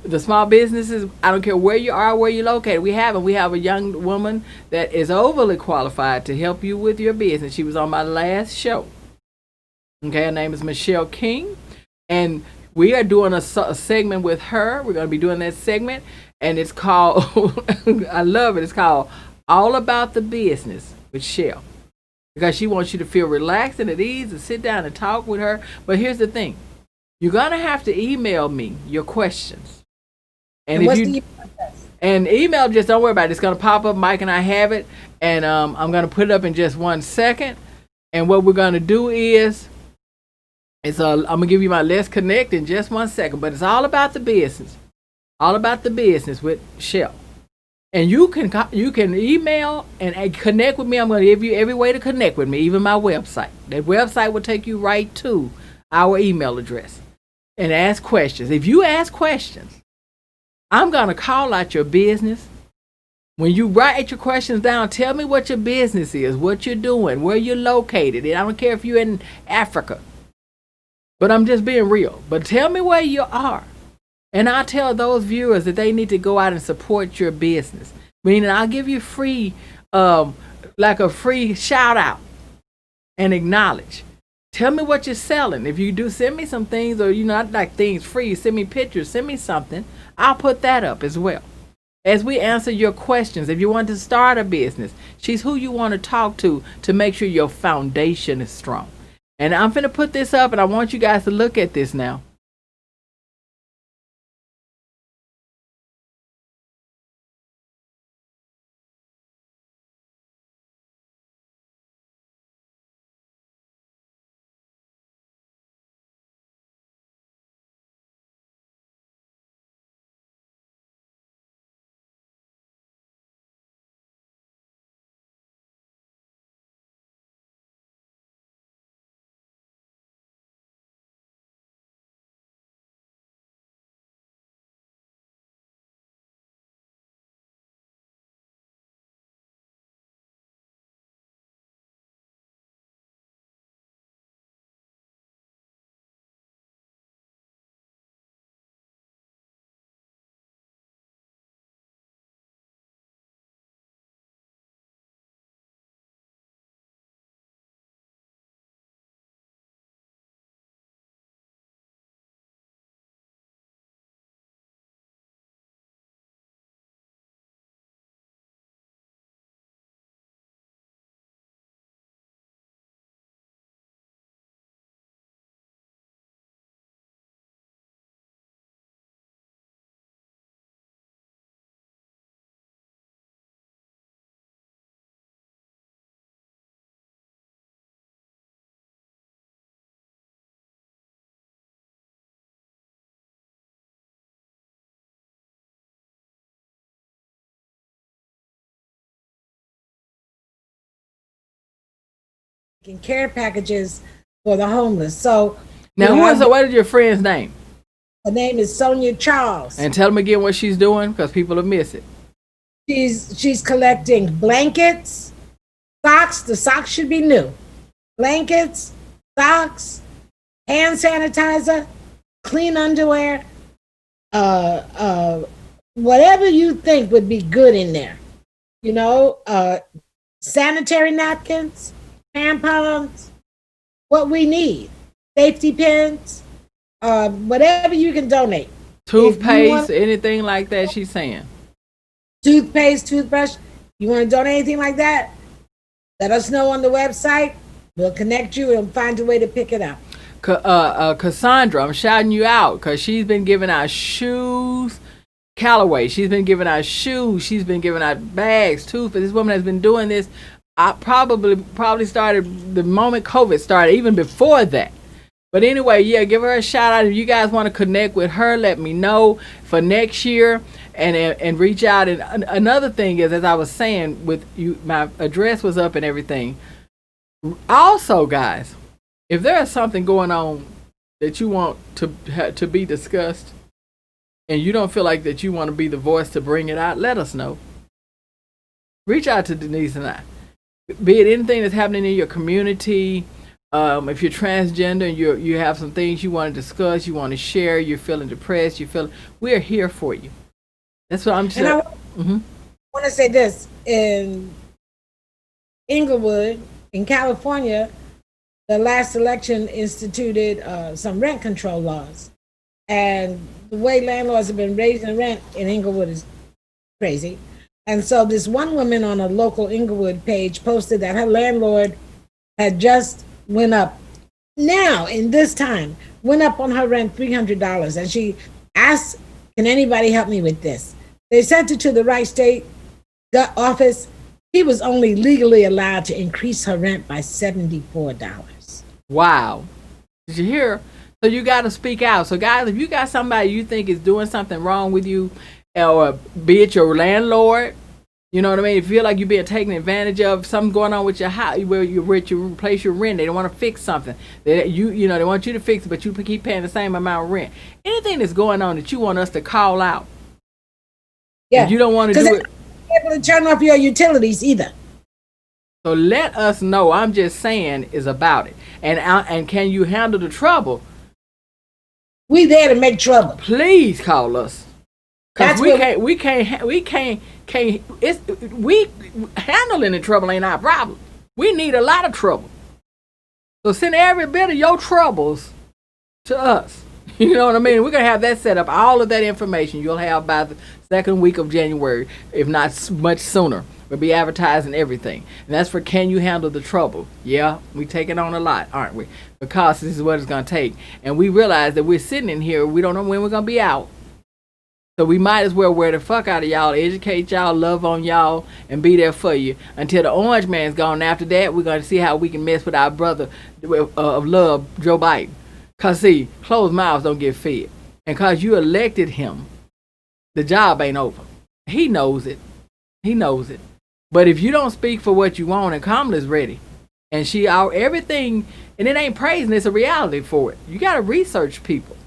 The small businesses, I don't care where you are, where you're located. We have a young woman that is overly qualified to help you with your business. She was on my last show. Okay, her name is Michelle King. And we are doing a segment with her. We're going to be doing that segment. And it's called, I love it, it's called All About the Business with Shell. Because she wants you to feel relaxed and at ease and sit down and talk with her. But here's the thing. You're going to have to email me your questions. And if you email, just don't worry about it. It's going to pop up. Mike and I have it. And I'm going to put it up in just 1 second. And what we're going to do is, I'm going to give you my Let's Connect in just 1 second. But it's all about the business. All about the business with Shell. And you can email and connect with me. I'm going to give you every way to connect with me, even my website. That website will take you right to our email address. And ask questions. If you ask questions, I'm going to call out your business. When you write your questions down, tell me what your business is, what you're doing, where you're located. And I don't care if you're in Africa. But I'm just being real. But tell me where you are. And I'll tell those viewers that they need to go out and support your business. Meaning I'll give you free, like a free shout out and acknowledge. Tell me what you're selling. If you do, send me some things, or not like things free. Send me pictures. Send me something. I'll put that up as well. As we answer your questions, if you want to start a business, she's who you want to talk to make sure your foundation is strong. And I'm going to put this up, and I want you guys to look at this now. Care packages for the homeless. So now, what is your friend's name? Her name is Sonia Charles. And tell them again what she's doing, because people will miss it. She's collecting blankets, socks. The socks should be new. Blankets, socks, hand sanitizer, clean underwear, whatever you think would be good in there. Sanitary napkins, tampons, what we need, safety pins, whatever you can donate. Toothpaste, anything like that, she's saying. Toothpaste, toothbrush, you want to donate anything like that? Let us know on the website. We'll connect you and find a way to pick it up. Cassandra, I'm shouting you out because she's been giving out shoes. Callaway, she's been giving out shoes. She's been giving out bags, toothpaste. This woman has been doing this. I probably started the moment COVID started, even before that. But anyway, yeah, give her a shout out. If you guys want to connect with her, let me know for next year and reach out. And another thing is, as I was saying, with you, my address was up and everything. Also, guys, if there is something going on that you want to be discussed, and you don't feel like that you want to be the voice to bring it out, let us know. Reach out to Denise and I. Be it anything that's happening in your community, if you're transgender and you have some things you want to discuss, you want to share, you're feeling depressed, we're here for you. That's what I'm saying. And I want to say this. In Inglewood, in California, the last election instituted some rent control laws. And the way landlords have been raising rent in Inglewood is crazy. And so this one woman on a local Inglewood page posted that her landlord had just went up now in this time, went up on her rent $300. And she asked, can anybody help me with this? They sent it to the right state office. He was only legally allowed to increase her rent by $74. Wow. Did you hear? So you got to speak out. So guys, if you got somebody you think is doing something wrong with you, or be it your landlord, you know what I mean? If you feel like you're being taken advantage of, something going on with your house, where you replace your rent, they don't want to fix something. They want you to fix it, but you keep paying the same amount of rent. Anything that's going on that you want us to call out. Yeah. You don't want to do it. Able to turn off your utilities either. So let us know. I'm just saying is about it. And can you handle the trouble? We there to make trouble. Please call us. Cause we can't. Handling the trouble ain't our problem. We need a lot of trouble. So send every bit of your troubles to us. You know what I mean? We're gonna have that set up. All of that information you'll have by the second week of January, if not much sooner. We'll be advertising everything. And that's for Can You Handle the Trouble? Yeah, we taking on a lot, aren't we? Because this is what it's going to take. And we realize that we're sitting in here. We don't know when we're going to be out. So we might as well wear the fuck out of y'all, educate y'all, love on y'all, and be there for you until the orange man's gone. After that, we're going to see how we can mess with our brother of love, Joe Biden. Because, see, closed mouths don't get fed. And because you elected him, the job ain't over. He knows it. He knows it. But if you don't speak for what you want, and Kamala's ready, and everything, and it ain't praising, it's a reality for it. You got to research people.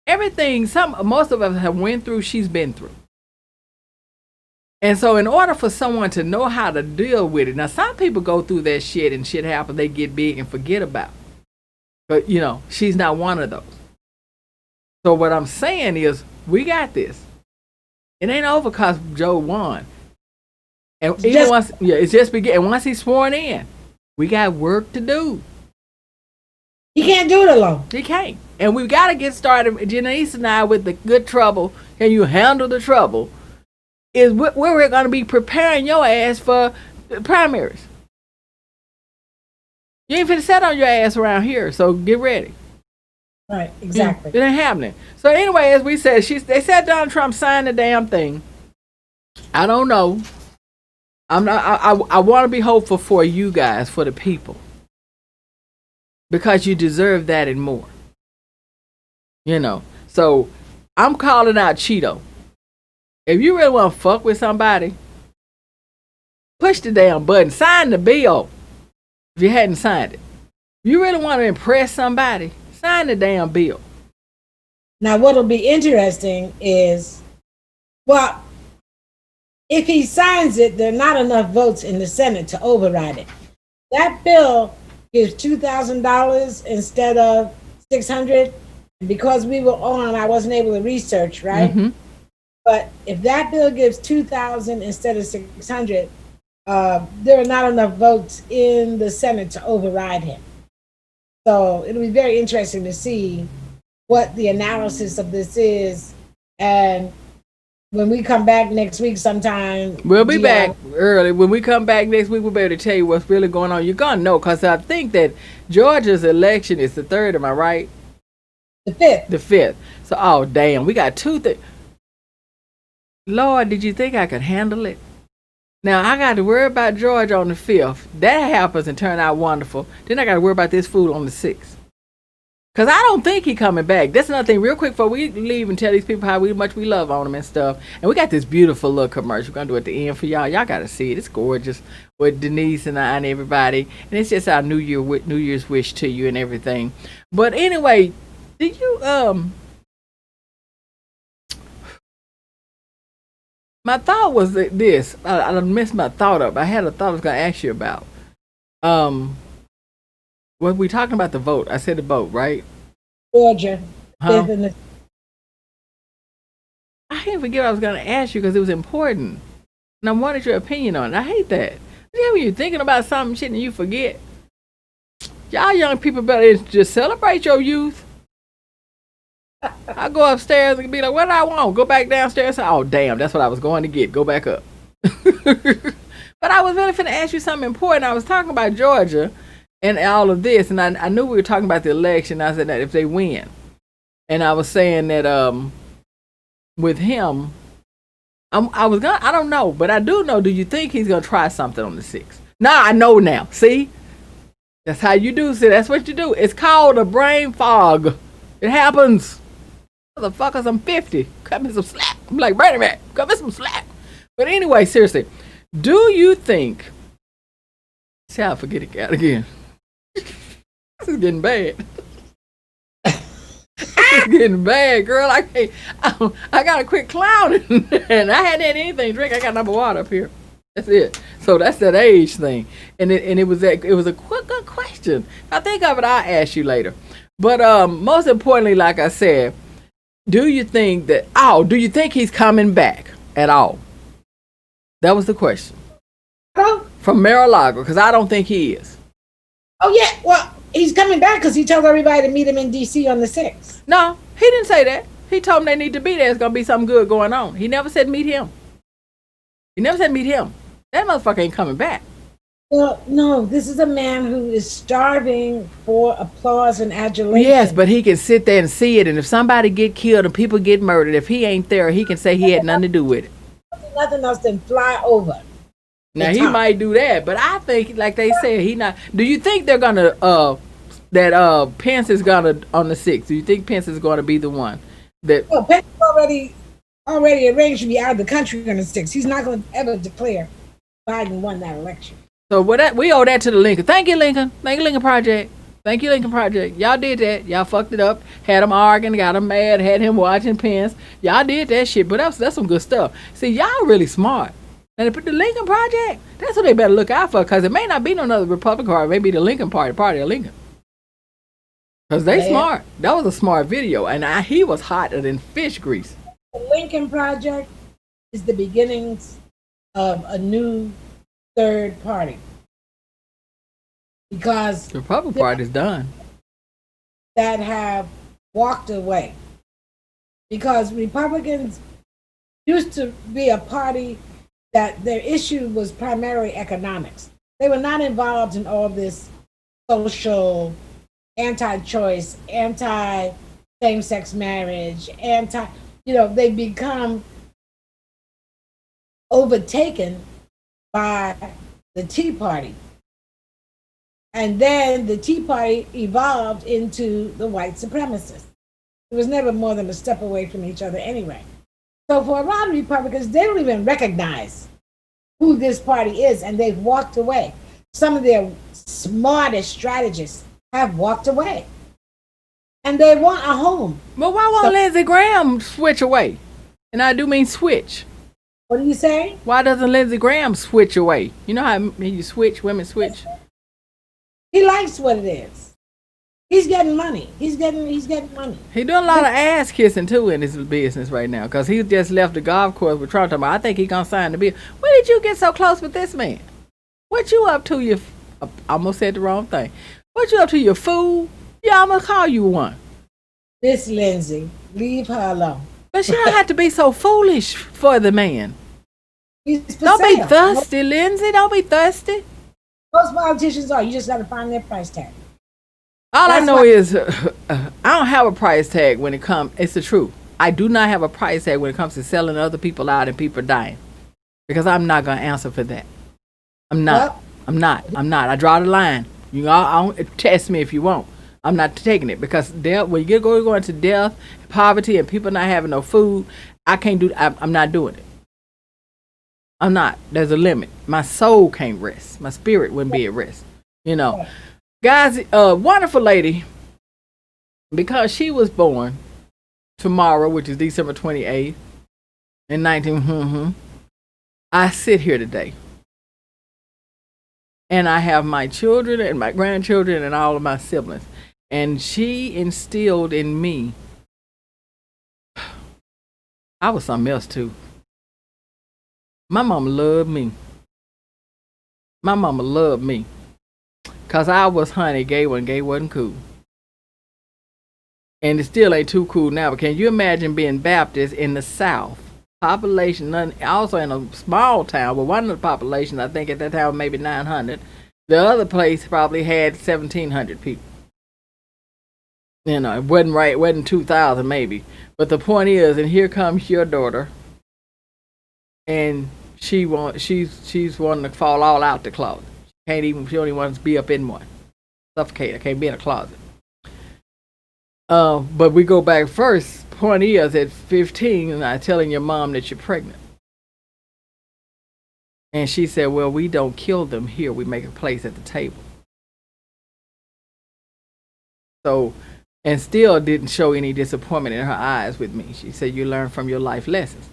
Everything, most of us have went through, she's been through. And so in order for someone to know how to deal with it, now some people go through that shit and shit happens, they get big and forget about it. But, she's not one of those. So what I'm saying is, we got this. It ain't over because Joe won. And it's just beginning. And once he's sworn in, we got work to do. He can't do it alone. He can't. And we've got to get started. Janice and I with the good trouble. Can you handle the trouble? Is where we're going to be preparing your ass for primaries. You ain't finna sit on your ass around here, so get ready. Right, exactly. It ain't happening. So anyway, as we said, they said Donald Trump signed the damn thing. I don't know. I want to be hopeful for you guys, for the people, because you deserve that and more. So I'm calling out Cheeto. If you really want to fuck with somebody, push the damn button, sign the bill. If you hadn't signed it, if you really want to impress somebody, sign the damn bill. Now, what'll be interesting is, if he signs it, there are not enough votes in the Senate to override it. That bill gives $2,000 instead of $600. Because we were on, I wasn't able to research, right? Mm-hmm. But if that bill gives $2,000 instead of $600, there are not enough votes in the Senate to override him. So it'll be very interesting to see what the analysis of this is And when we come back next week sometime. We'll be back early. When we come back next week, we'll be able to tell you what's really going on. You're going to know, because I think that Georgia's election is the 3rd, am I right? The 5th. The 5th. So, oh, damn, we got 2 things. Lord, did you think I could handle it? Now, I got to worry about Georgia on the 5th. That happens and turn out wonderful. Then I got to worry about this food on the 6th. Because I don't think he coming back. That's another thing. Real quick before we leave and tell these people how much we love on them and stuff. And we got this beautiful little commercial we're going to do at the end for y'all. Y'all got to see it. It's gorgeous with Denise and I and everybody. And it's just our New Year's wish to you and everything. But anyway, did you... My thought was this. I messed my thought up. I had a thought I was going to ask you about. When we talking about the vote, I said the vote, right? Georgia. Huh? I didn't forget what I was going to ask you because it was important. And I wanted your opinion on it. I hate that. Yeah, when you're thinking about something shit and you forget. Y'all young people better just celebrate your youth. I go upstairs and be like, what do I want? Go back downstairs. Oh, damn, that's what I was going to get. Go back up. But I was really finna ask you something important. I was talking about Georgia and all of this, and I knew we were talking about the election. I said that if they win, and I was saying that with him, I don't know, but I do know. Do you think he's gonna try something on the 6th? Nah, I know now. See, that's how you do. See, that's what you do. It's called a brain fog. It happens. Motherfuckers, I'm 50. Cut me some slack. I'm like, wait a minute, cut me some slack. But anyway, seriously, do you think? See how I forget it out again. This is getting bad. It's getting bad, girl. I gotta quit clowning. And I hadn't had anything to drink. I got another water up here. That's it. So that's that age thing. And it was a good question. I think of it, I'll ask you later. But most importantly, like I said, do you think he's coming back at all? That was the question. From Mar-a-Lago, because I don't think he is. Oh, yeah. Well, he's coming back because he told everybody to meet him in D.C. on the 6th. No, he didn't say that. He told them they need to be there. There's going to be something good going on. He never said meet him. That motherfucker ain't coming back. Well, no, this is a man who is starving for applause and adulation. Yes, but he can sit there and see it. And if somebody get killed and people get murdered, if he ain't there, he can say he had nothing to do with it. Nothing else than fly over. Now he might do that, but I think, like they said, he not. Do you think they're gonna that Pence is gonna on the 6th? Do you think Pence is gonna be the one that? Well, Pence already arranged to be out of the country on the 6th. He's not going to ever declare Biden won that election. So we owe that to the Lincoln. Thank you, Lincoln. Thank you, Lincoln Project. Thank you, Lincoln Project. Y'all did that. Y'all fucked it up. Had him arguing, got him mad, had him watching Pence. Y'all did that shit, but that's some good stuff. See, y'all really smart. And the Lincoln Project, that's what they better look out for, because it may not be no other Republican party. It may be the Lincoln party of Lincoln. Because they smart. That was a smart video, and he was hotter than fish grease. The Lincoln Project is the beginnings of a new third party. Because the Republican Party is done. That have walked away. Because Republicans used to be a party that their issue was primarily economics. They were not involved in all this social, anti-choice, anti-same-sex marriage, they become overtaken by the Tea Party. And then the Tea Party evolved into the white supremacists. It was never more than a step away from each other anyway. So for a lot of Republicans, they don't even recognize who this party is, and they've walked away. Some of their smartest strategists have walked away. And they want a home. But why won't Lindsey Graham switch away? And I do mean switch. What do you say? Why doesn't Lindsey Graham switch away? You know how you switch, women switch? He likes what it is. He's getting money. He's getting money. He doing a lot of ass kissing too in his business right now, because he just left the golf course with Trump. I think he's gonna sign the bill. When did you get so close with this man? What you up to? I almost said the wrong thing. What you up to, your fool? Yeah, I'm gonna call you one. Miss Lindsay, leave her alone. But But she don't have to be so foolish for the man. He's for Don't be sale. thirsty, Lindsay. Don't be thirsty. Most politicians are. You just got to find their price tag. All I That's know why- is I don't have a price tag when it comes. It's the truth. I do not have a price tag when it comes to selling other people out and people dying, because I'm not gonna answer for that. I'm not. Well- I'm not. I draw the line. You know, I don't, test me if you want. I'm not taking it, because death, when you go into death, poverty, and people not having no food, I can't do. I'm not doing it. I'm not. There's a limit. My soul can't rest. My spirit wouldn't be at rest. You know, guys. A wonderful lady, because she was born tomorrow, which is December 28th, in 19. I sit here today, and I have my children and my grandchildren and all of my siblings, and she instilled in me. I was something else too. My mama loved me. My mama loved me, 'cause I was honey gay when gay wasn't cool. And it still ain't too cool now, but can you imagine being Baptist in the South? Population, also in a small town, but one of the populations, I think at that time, maybe 900. The other place probably had 1,700 people. You know, it wasn't right, it wasn't 2,000 maybe. But the point is, and here comes your daughter, and she's wanting to fall all out the closet. She don't even want to be up in one. Suffocate. I can't be in a closet. But we go back first. Point is, at 15, and I'm telling your mom that you're pregnant. And she said, well, we don't kill them here. We make a place at the table. So, and still didn't show any disappointment in her eyes with me. She said, you learn from your life lessons.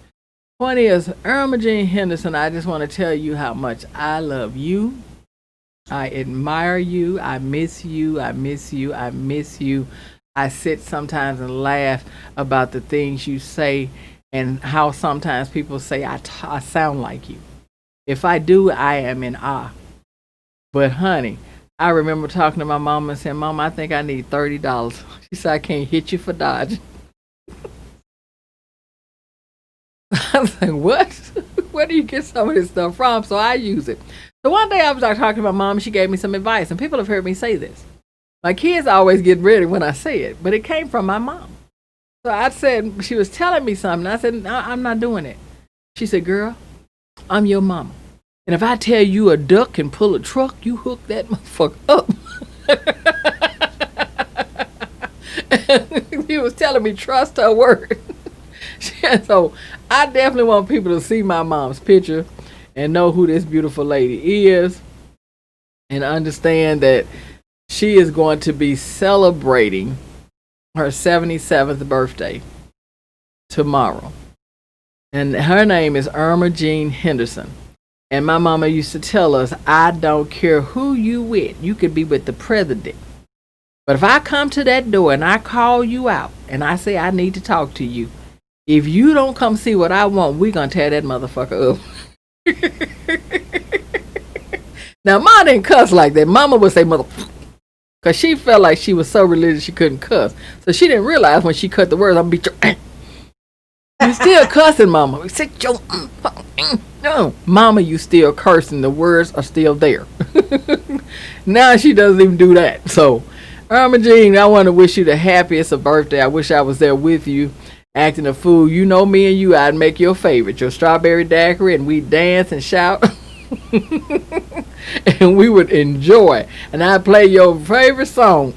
Point is, Irma Jean Henderson, I just want to tell you how much I love you. I admire you. I miss you. I miss you. I miss you. I sit sometimes and laugh about the things you say and how sometimes people say I sound like you. If I do, I am in awe. But honey, I remember talking to my mama and saying, Mama, I think I need $30. She said, I can't hit you for dodging. I was like, what? Where do you get some of this stuff from? So I use it. So one day I was talking to my mom, and she gave me some advice, and people have heard me say this. My kids always get ready when I say it, but it came from my mom. So I said, she was telling me something. I said, no, I'm not doing it. She said, girl, I'm your mama. And if I tell you a duck can pull a truck, you hook that motherfucker up. He was telling me, trust her word. So I definitely want people to see my mom's picture and know who this beautiful lady is, and understand that she is going to be celebrating her 77th birthday tomorrow. And her name is Irma Jean Henderson. And my mama used to tell us, I don't care who you with. You could be with the president. But if I come to that door and I call you out and I say I need to talk to you, if you don't come see what I want, we're going to tear that motherfucker up. Now, Ma didn't cuss like that. Mama would say motherfucker, because she felt like she was so religious she couldn't cuss. So she didn't realize when she cut the words, I'm going to beat your... You still cussing, Mama. Sit your... No, Mama, you still cursing. The words are still there. Now she doesn't even do that. So, Irma Jean, I want to wish you the happiest of birthday. I wish I was there with you, acting a fool. You know me and you, I'd make your favorite, your strawberry daiquiri, and we'd dance and shout. And we would enjoy. And I'd play your favorite song.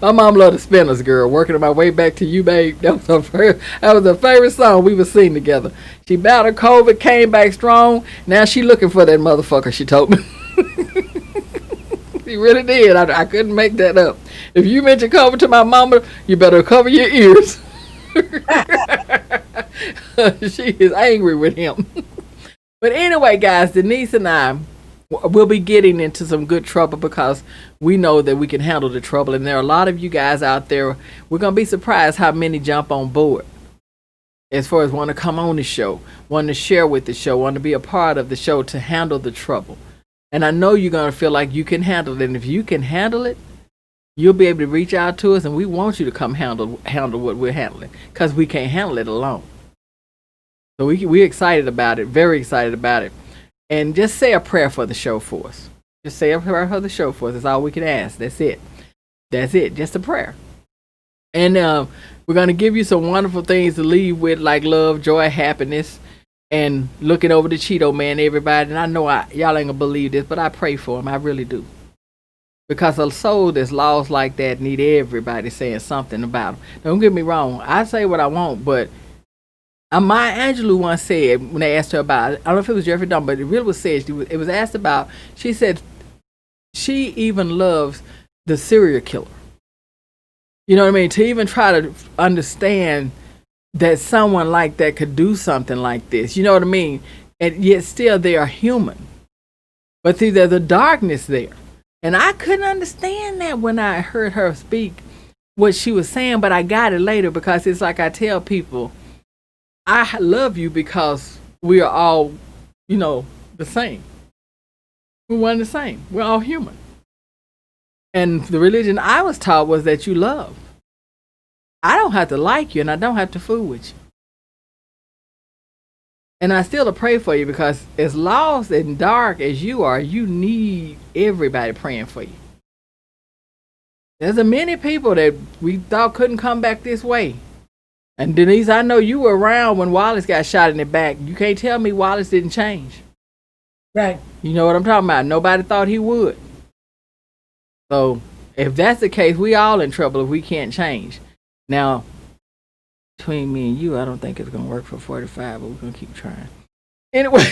My mom loved the Spinners, girl. Working on my way back to you, babe. That was her favorite song we would sing together. She battled COVID, came back strong. Now she looking for that motherfucker, she told me. She really did. I couldn't make that up. If you mention COVID to my mama, you better cover your ears. She is angry with him. But anyway, guys, Denise and I will be getting into some good trouble, because we know that we can handle the trouble. And there are a lot of you guys out there. We're going to be surprised how many jump on board as far as want to come on the show, want to share with the show, want to be a part of the show to handle the trouble. And I know you're going to feel like you can handle it. And if you can handle it, you'll be able to reach out to us, and we want you to come handle what we're handling, because we can't handle it alone. So we excited about it, very excited about it. And just say a prayer for the show for us. Just say a prayer for the show for us. That's all we can ask. That's it. That's it. Just a prayer. And we're going to give you some wonderful things to leave with, like love, joy, happiness, and looking over the Cheeto Man, everybody. And I know y'all ain't going to believe this, but I pray for him. I really do. Because a soul that's lost like that need everybody saying something about him. Don't get me wrong. I say what I want, but Maya Angelou once said, when they asked her about it, I don't know if it was Jeffrey Dahmer, but it really was said, it was asked about, she said she even loves the serial killer. You know what I mean? To even try to understand that someone like that could do something like this. You know what I mean? And yet still they are human. But see, there's a darkness there. And I couldn't understand that when I heard her speak what she was saying, but I got it later because it's like I tell people, I love you because we are all, you know, the same. We're one the same. We're all human. And the religion I was taught was that you love. I don't have to like you and I don't have to fool with you. And I still pray for you because as lost and dark as you are, you need everybody praying for you. There's a many people that we thought couldn't come back this way. And Denise, I know you were around when Wallace got shot in the back. You can't tell me Wallace didn't change. Right. You know what I'm talking about? Nobody thought he would. So if that's the case, we all in trouble if we can't change. Now, between me and you, I don't think it's going to work for 45, but we're going to keep trying. Anyway,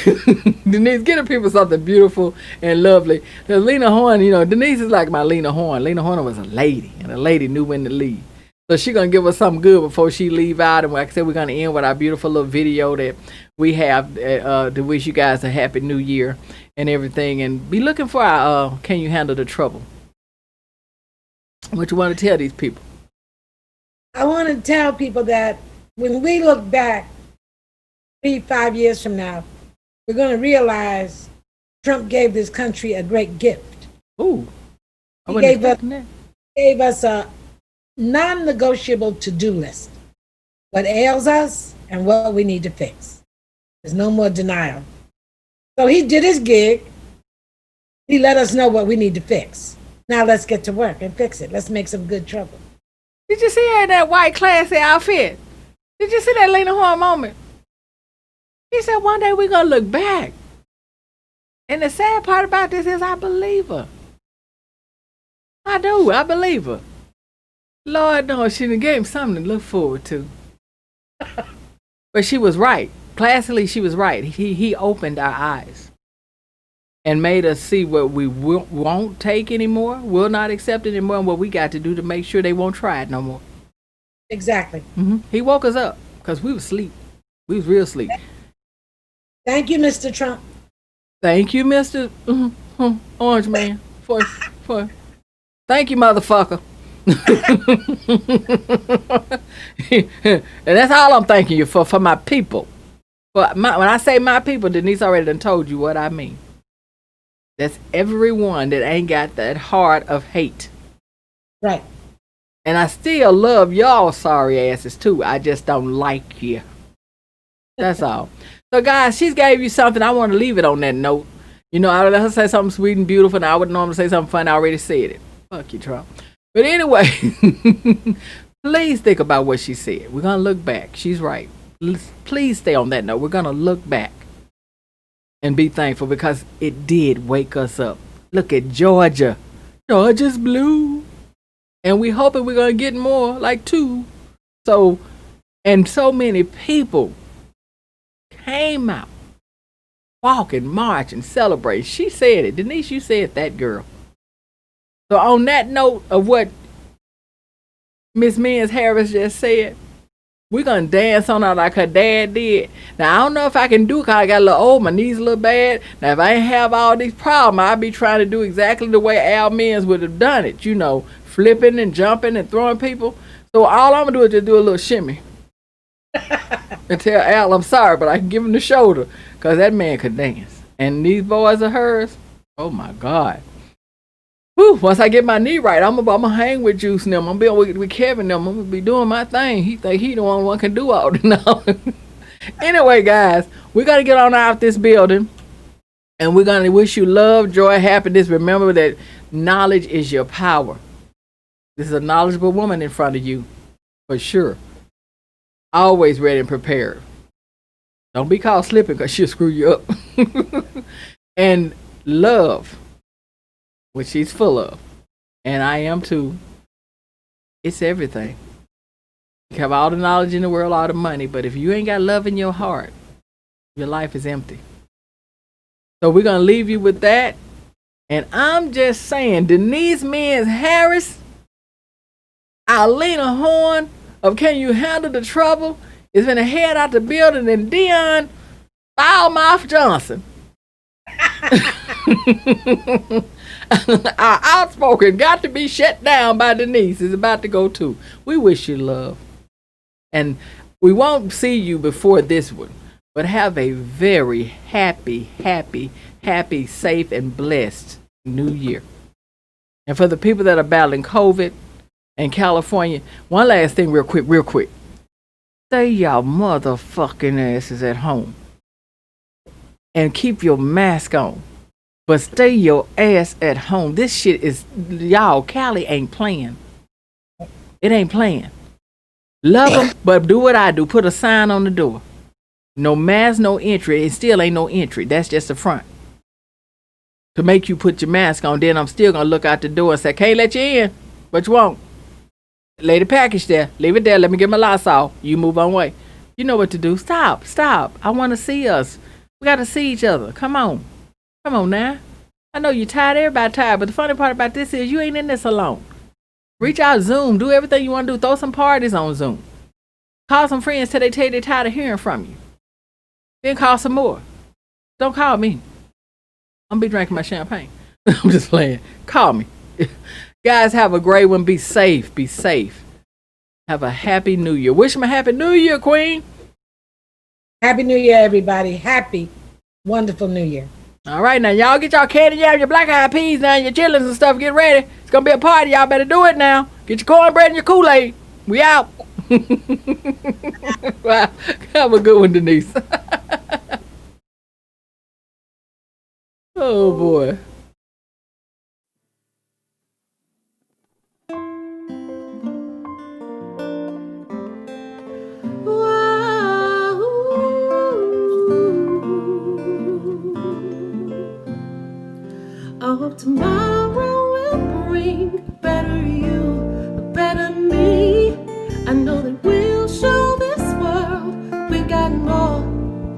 Denise, get the people something beautiful and lovely. Lena Horne, you know, Denise is like my Lena Horne. Lena Horne was a lady, and a lady knew when to leave. So she's going to give us something good before she leave out. And like I said, we're going to end with our beautiful little video that we have to wish you guys a happy new year and everything. And be looking for our Can You Handle the Trouble? What you want to tell these people? I want to tell people that when we look back 3-5 years from now, we're going to realize Trump gave this country a great gift. Ooh. He gave us a non-negotiable to-do list. What ails us and what we need to fix. There's no more denial. So he did his gig. He let us know what we need to fix. Now let's get to work and fix it. Let's make some good trouble. Did you see her in that white classy outfit? Did you see that Lena Horne moment? He said one day we're going to look back. And the sad part about this is I believe her. I do. I believe her. Lord knows she gave him something to look forward to. But she was right. Classically, she was right. He opened our eyes and made us see what we won't take anymore, will not accept anymore, and what we got to do to make sure they won't try it no more. Exactly. Mm-hmm. He woke us up because we was asleep. We was real asleep. Thank you, Mr. Trump. Thank you, Mr. Orange Man. For thank you, motherfucker. And that's all I'm thanking you for my people. But when I say my people, Denise already done told you what I mean. That's everyone that ain't got that heart of hate. Right. And I still love y'all sorry asses too. I just don't like you. That's all. So guys, she's gave you something. I want to leave it on that note. You know, I let her say something sweet and beautiful, and I would normally say something funny. I already said it. Fuck you, Trump. But anyway, please think about what she said. We're going to look back. She's right. Please stay on that note. We're going to look back and be thankful because it did wake us up. Look at Georgia. Georgia's blue. And we hoping we're going to get more, like 2. So, and so many people came out, walking, marching, celebrating. She said it. Denise, you said that, girl. So on that note of what Miss Menz Harris just said, we're going to dance on her like her dad did. Now, I don't know if I can do it because I got a little old. My knees a little bad. Now, if I ain't have all these problems, I'd be trying to do exactly the way Al Menz would have done it. You know, flipping and jumping and throwing people. So all I'm going to do is just do a little shimmy. And tell Al I'm sorry, but I can give him the shoulder because that man could dance. And these boys are hers. Oh, my God. Whew, once I get my knee right, I'm gonna hang with Juice and them. I'm gonna be with Kevin and them. I'm gonna be doing my thing. He think he the only one can do all this now. Anyway, guys, we're going to get on out this building. And we're going to wish you love, joy, happiness. Remember that knowledge is your power. This is a knowledgeable woman in front of you, for sure. Always ready and prepared. Don't be caught slipping because she'll screw you up. And love, which she's full of. And I am too. It's everything. You have all the knowledge in the world, all the money, but if you ain't got love in your heart, your life is empty. So we're going to leave you with that. And I'm just saying, Denise Mins Harris, Alina Horn of Can You Handle the Trouble is going to head out the building, and Dion Foulmouth Johnson, our outspoken, got to be shut down by Denise, is about to go too. We wish you love. And we won't see you before this one. But have a very happy, safe, and blessed new year. And for the people that are battling COVID in California, one last thing real quick. Stay y'all motherfucking asses at home. And keep your mask on. But stay your ass at home. This shit is, y'all, Cali ain't playing. It ain't playing. Love them, but do what I do. Put a sign on the door. No mask, no entry. It still ain't no entry. That's just the front. To make you put your mask on. Then I'm still going to look out the door and say, can't let you in. But you won't. Lay the package there. Leave it there. Let me get my Lysol. You move on way. You know what to do. Stop. I want to see us. We got to see each other. Come on now. I know you're tired. Everybody tired. But the funny part about this is you ain't in this alone. Reach out, Zoom. Do everything you want to do. Throw some parties on Zoom. Call some friends till they tell you they're tired of hearing from you. Then call some more. Don't call me. I'm be drinking my champagne. I'm just playing. Call me. Guys, have a great one. Be safe. Have a happy new year. Wish me a happy new year, Queen. Happy New Year, everybody. Happy, wonderful New Year. All right, now y'all get y'all candy yam, your black eyed peas now, your chitlins and stuff. Get ready. It's gonna be a party. Y'all better do it now. Get your cornbread and your Kool-Aid. We out. Wow. Have a good one, Denise. Oh boy. I hope tomorrow will bring a better you, a better me. I know that we'll show this world we've got more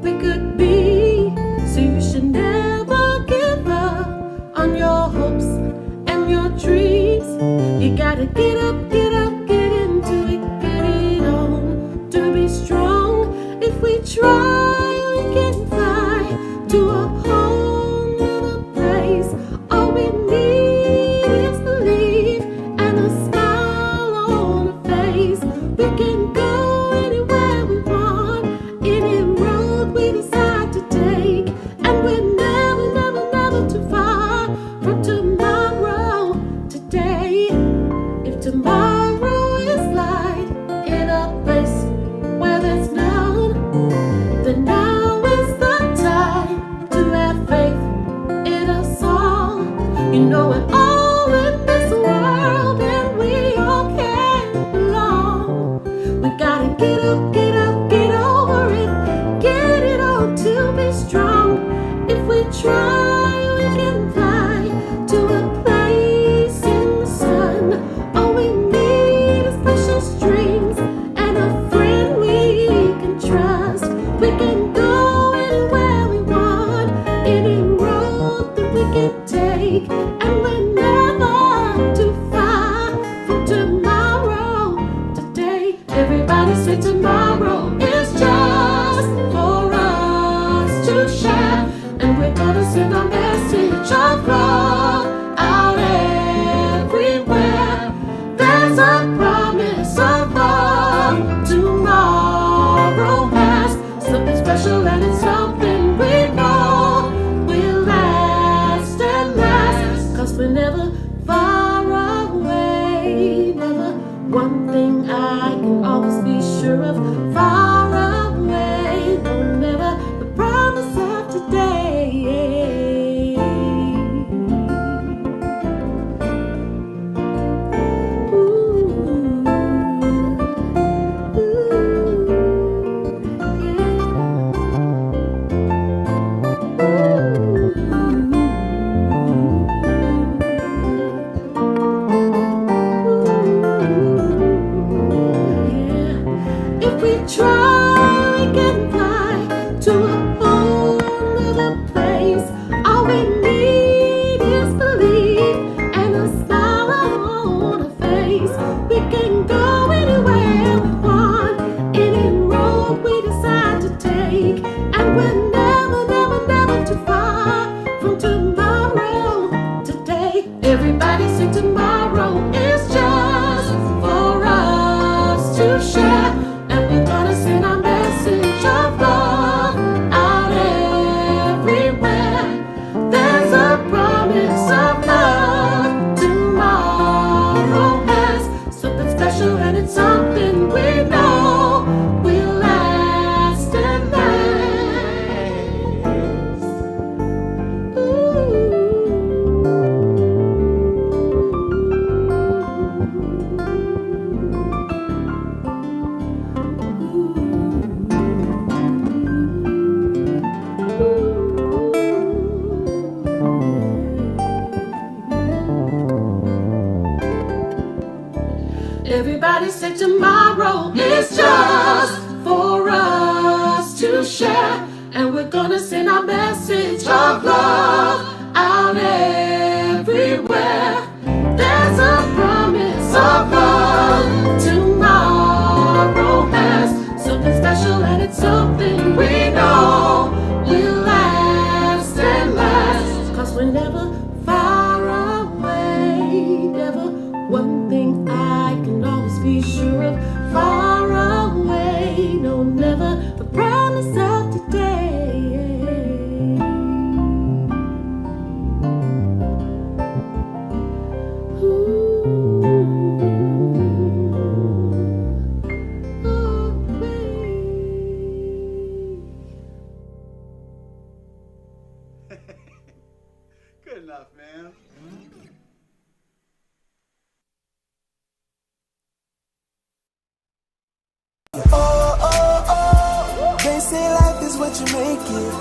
we could be. So you should never give up on your hopes and your dreams. You gotta get up, get into it, get it on to be strong. If we try, we can fly to a whole nother place. All we need is belief and a smile on our face. We can go anywhere we want, any road we decide to take, and we're never too far from tomorrow. Today, if tomorrow is light in a place where there's none, then now is the time to have faith in us all. You know we're all in this world and we all can belong. We gotta get up, get over it, get it on to be strong. If we try, we can fly to a place in the sun. All we need is precious dreams and a friend we can trust. We can go anywhere we want, any road that we can take, and we're never too far from tomorrow. Today, everybody say tomorrow is just for us to share, and we're gonna send our message of love out everywhere. There's a promise of love tomorrow has something special, and it's something we know will last and last, 'cause we're never far away. Never. One thing I can always be sure of, far If we try, we can fly to a whole other place. All we need is belief and a smile on our face. We can go anywhere we want, any road we decide to take, and we're never, never, never too far from tomorrow. Today, everybody say tomorrow is just for us to share, and we're gonna send our message of love out everywhere. There's a promise of love. Tomorrow has something special, and it's something we know will last and last. Ooh. Everybody say tomorrow is just for us to share, and we're gonna send our message of love out everywhere. There's a promise of love. Tomorrow has something special, and it's something we know will last and last. 'Cause we're never far away, never. One thing I can always be sure of, far away, no, never the promise of today. Good enough, man. They say life is what you make it.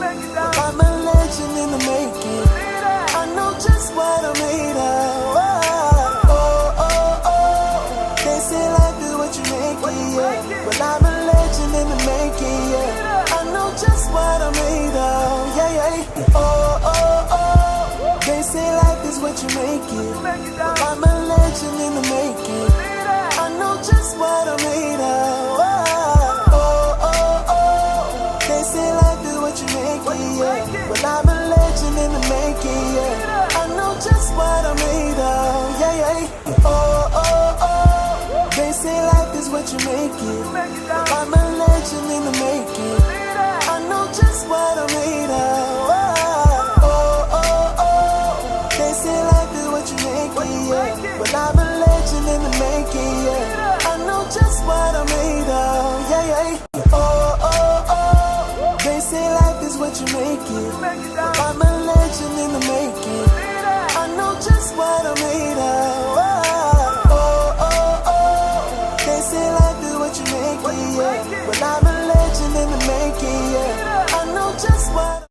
I'm a legend in the making. I know just what I'm made of. They say life is what you make it, yeah. Well, I'm a legend in the making, yeah. I know just what I'm made of, yeah, yeah. They say life is what you make it. Well, I'm a legend in the making. I know just what I'm made of. They say life is what you make it, yeah. Well, I'm a legend in the making, yeah. I know just what I'm made of, yeah, yeah. They say life is what you make it. Well, I'm a legend in the making. I know just what I'm made of. They say life is what you make it, yeah. Well, I'm a legend in the making, yeah. I know just what I'm made of, yeah, yeah. They say life is what you make it. Well, I'm a legend in the making. I know just what I'm made of. They say life is what you make it, yeah. Well, I'm a legend in the making, yeah. I know just what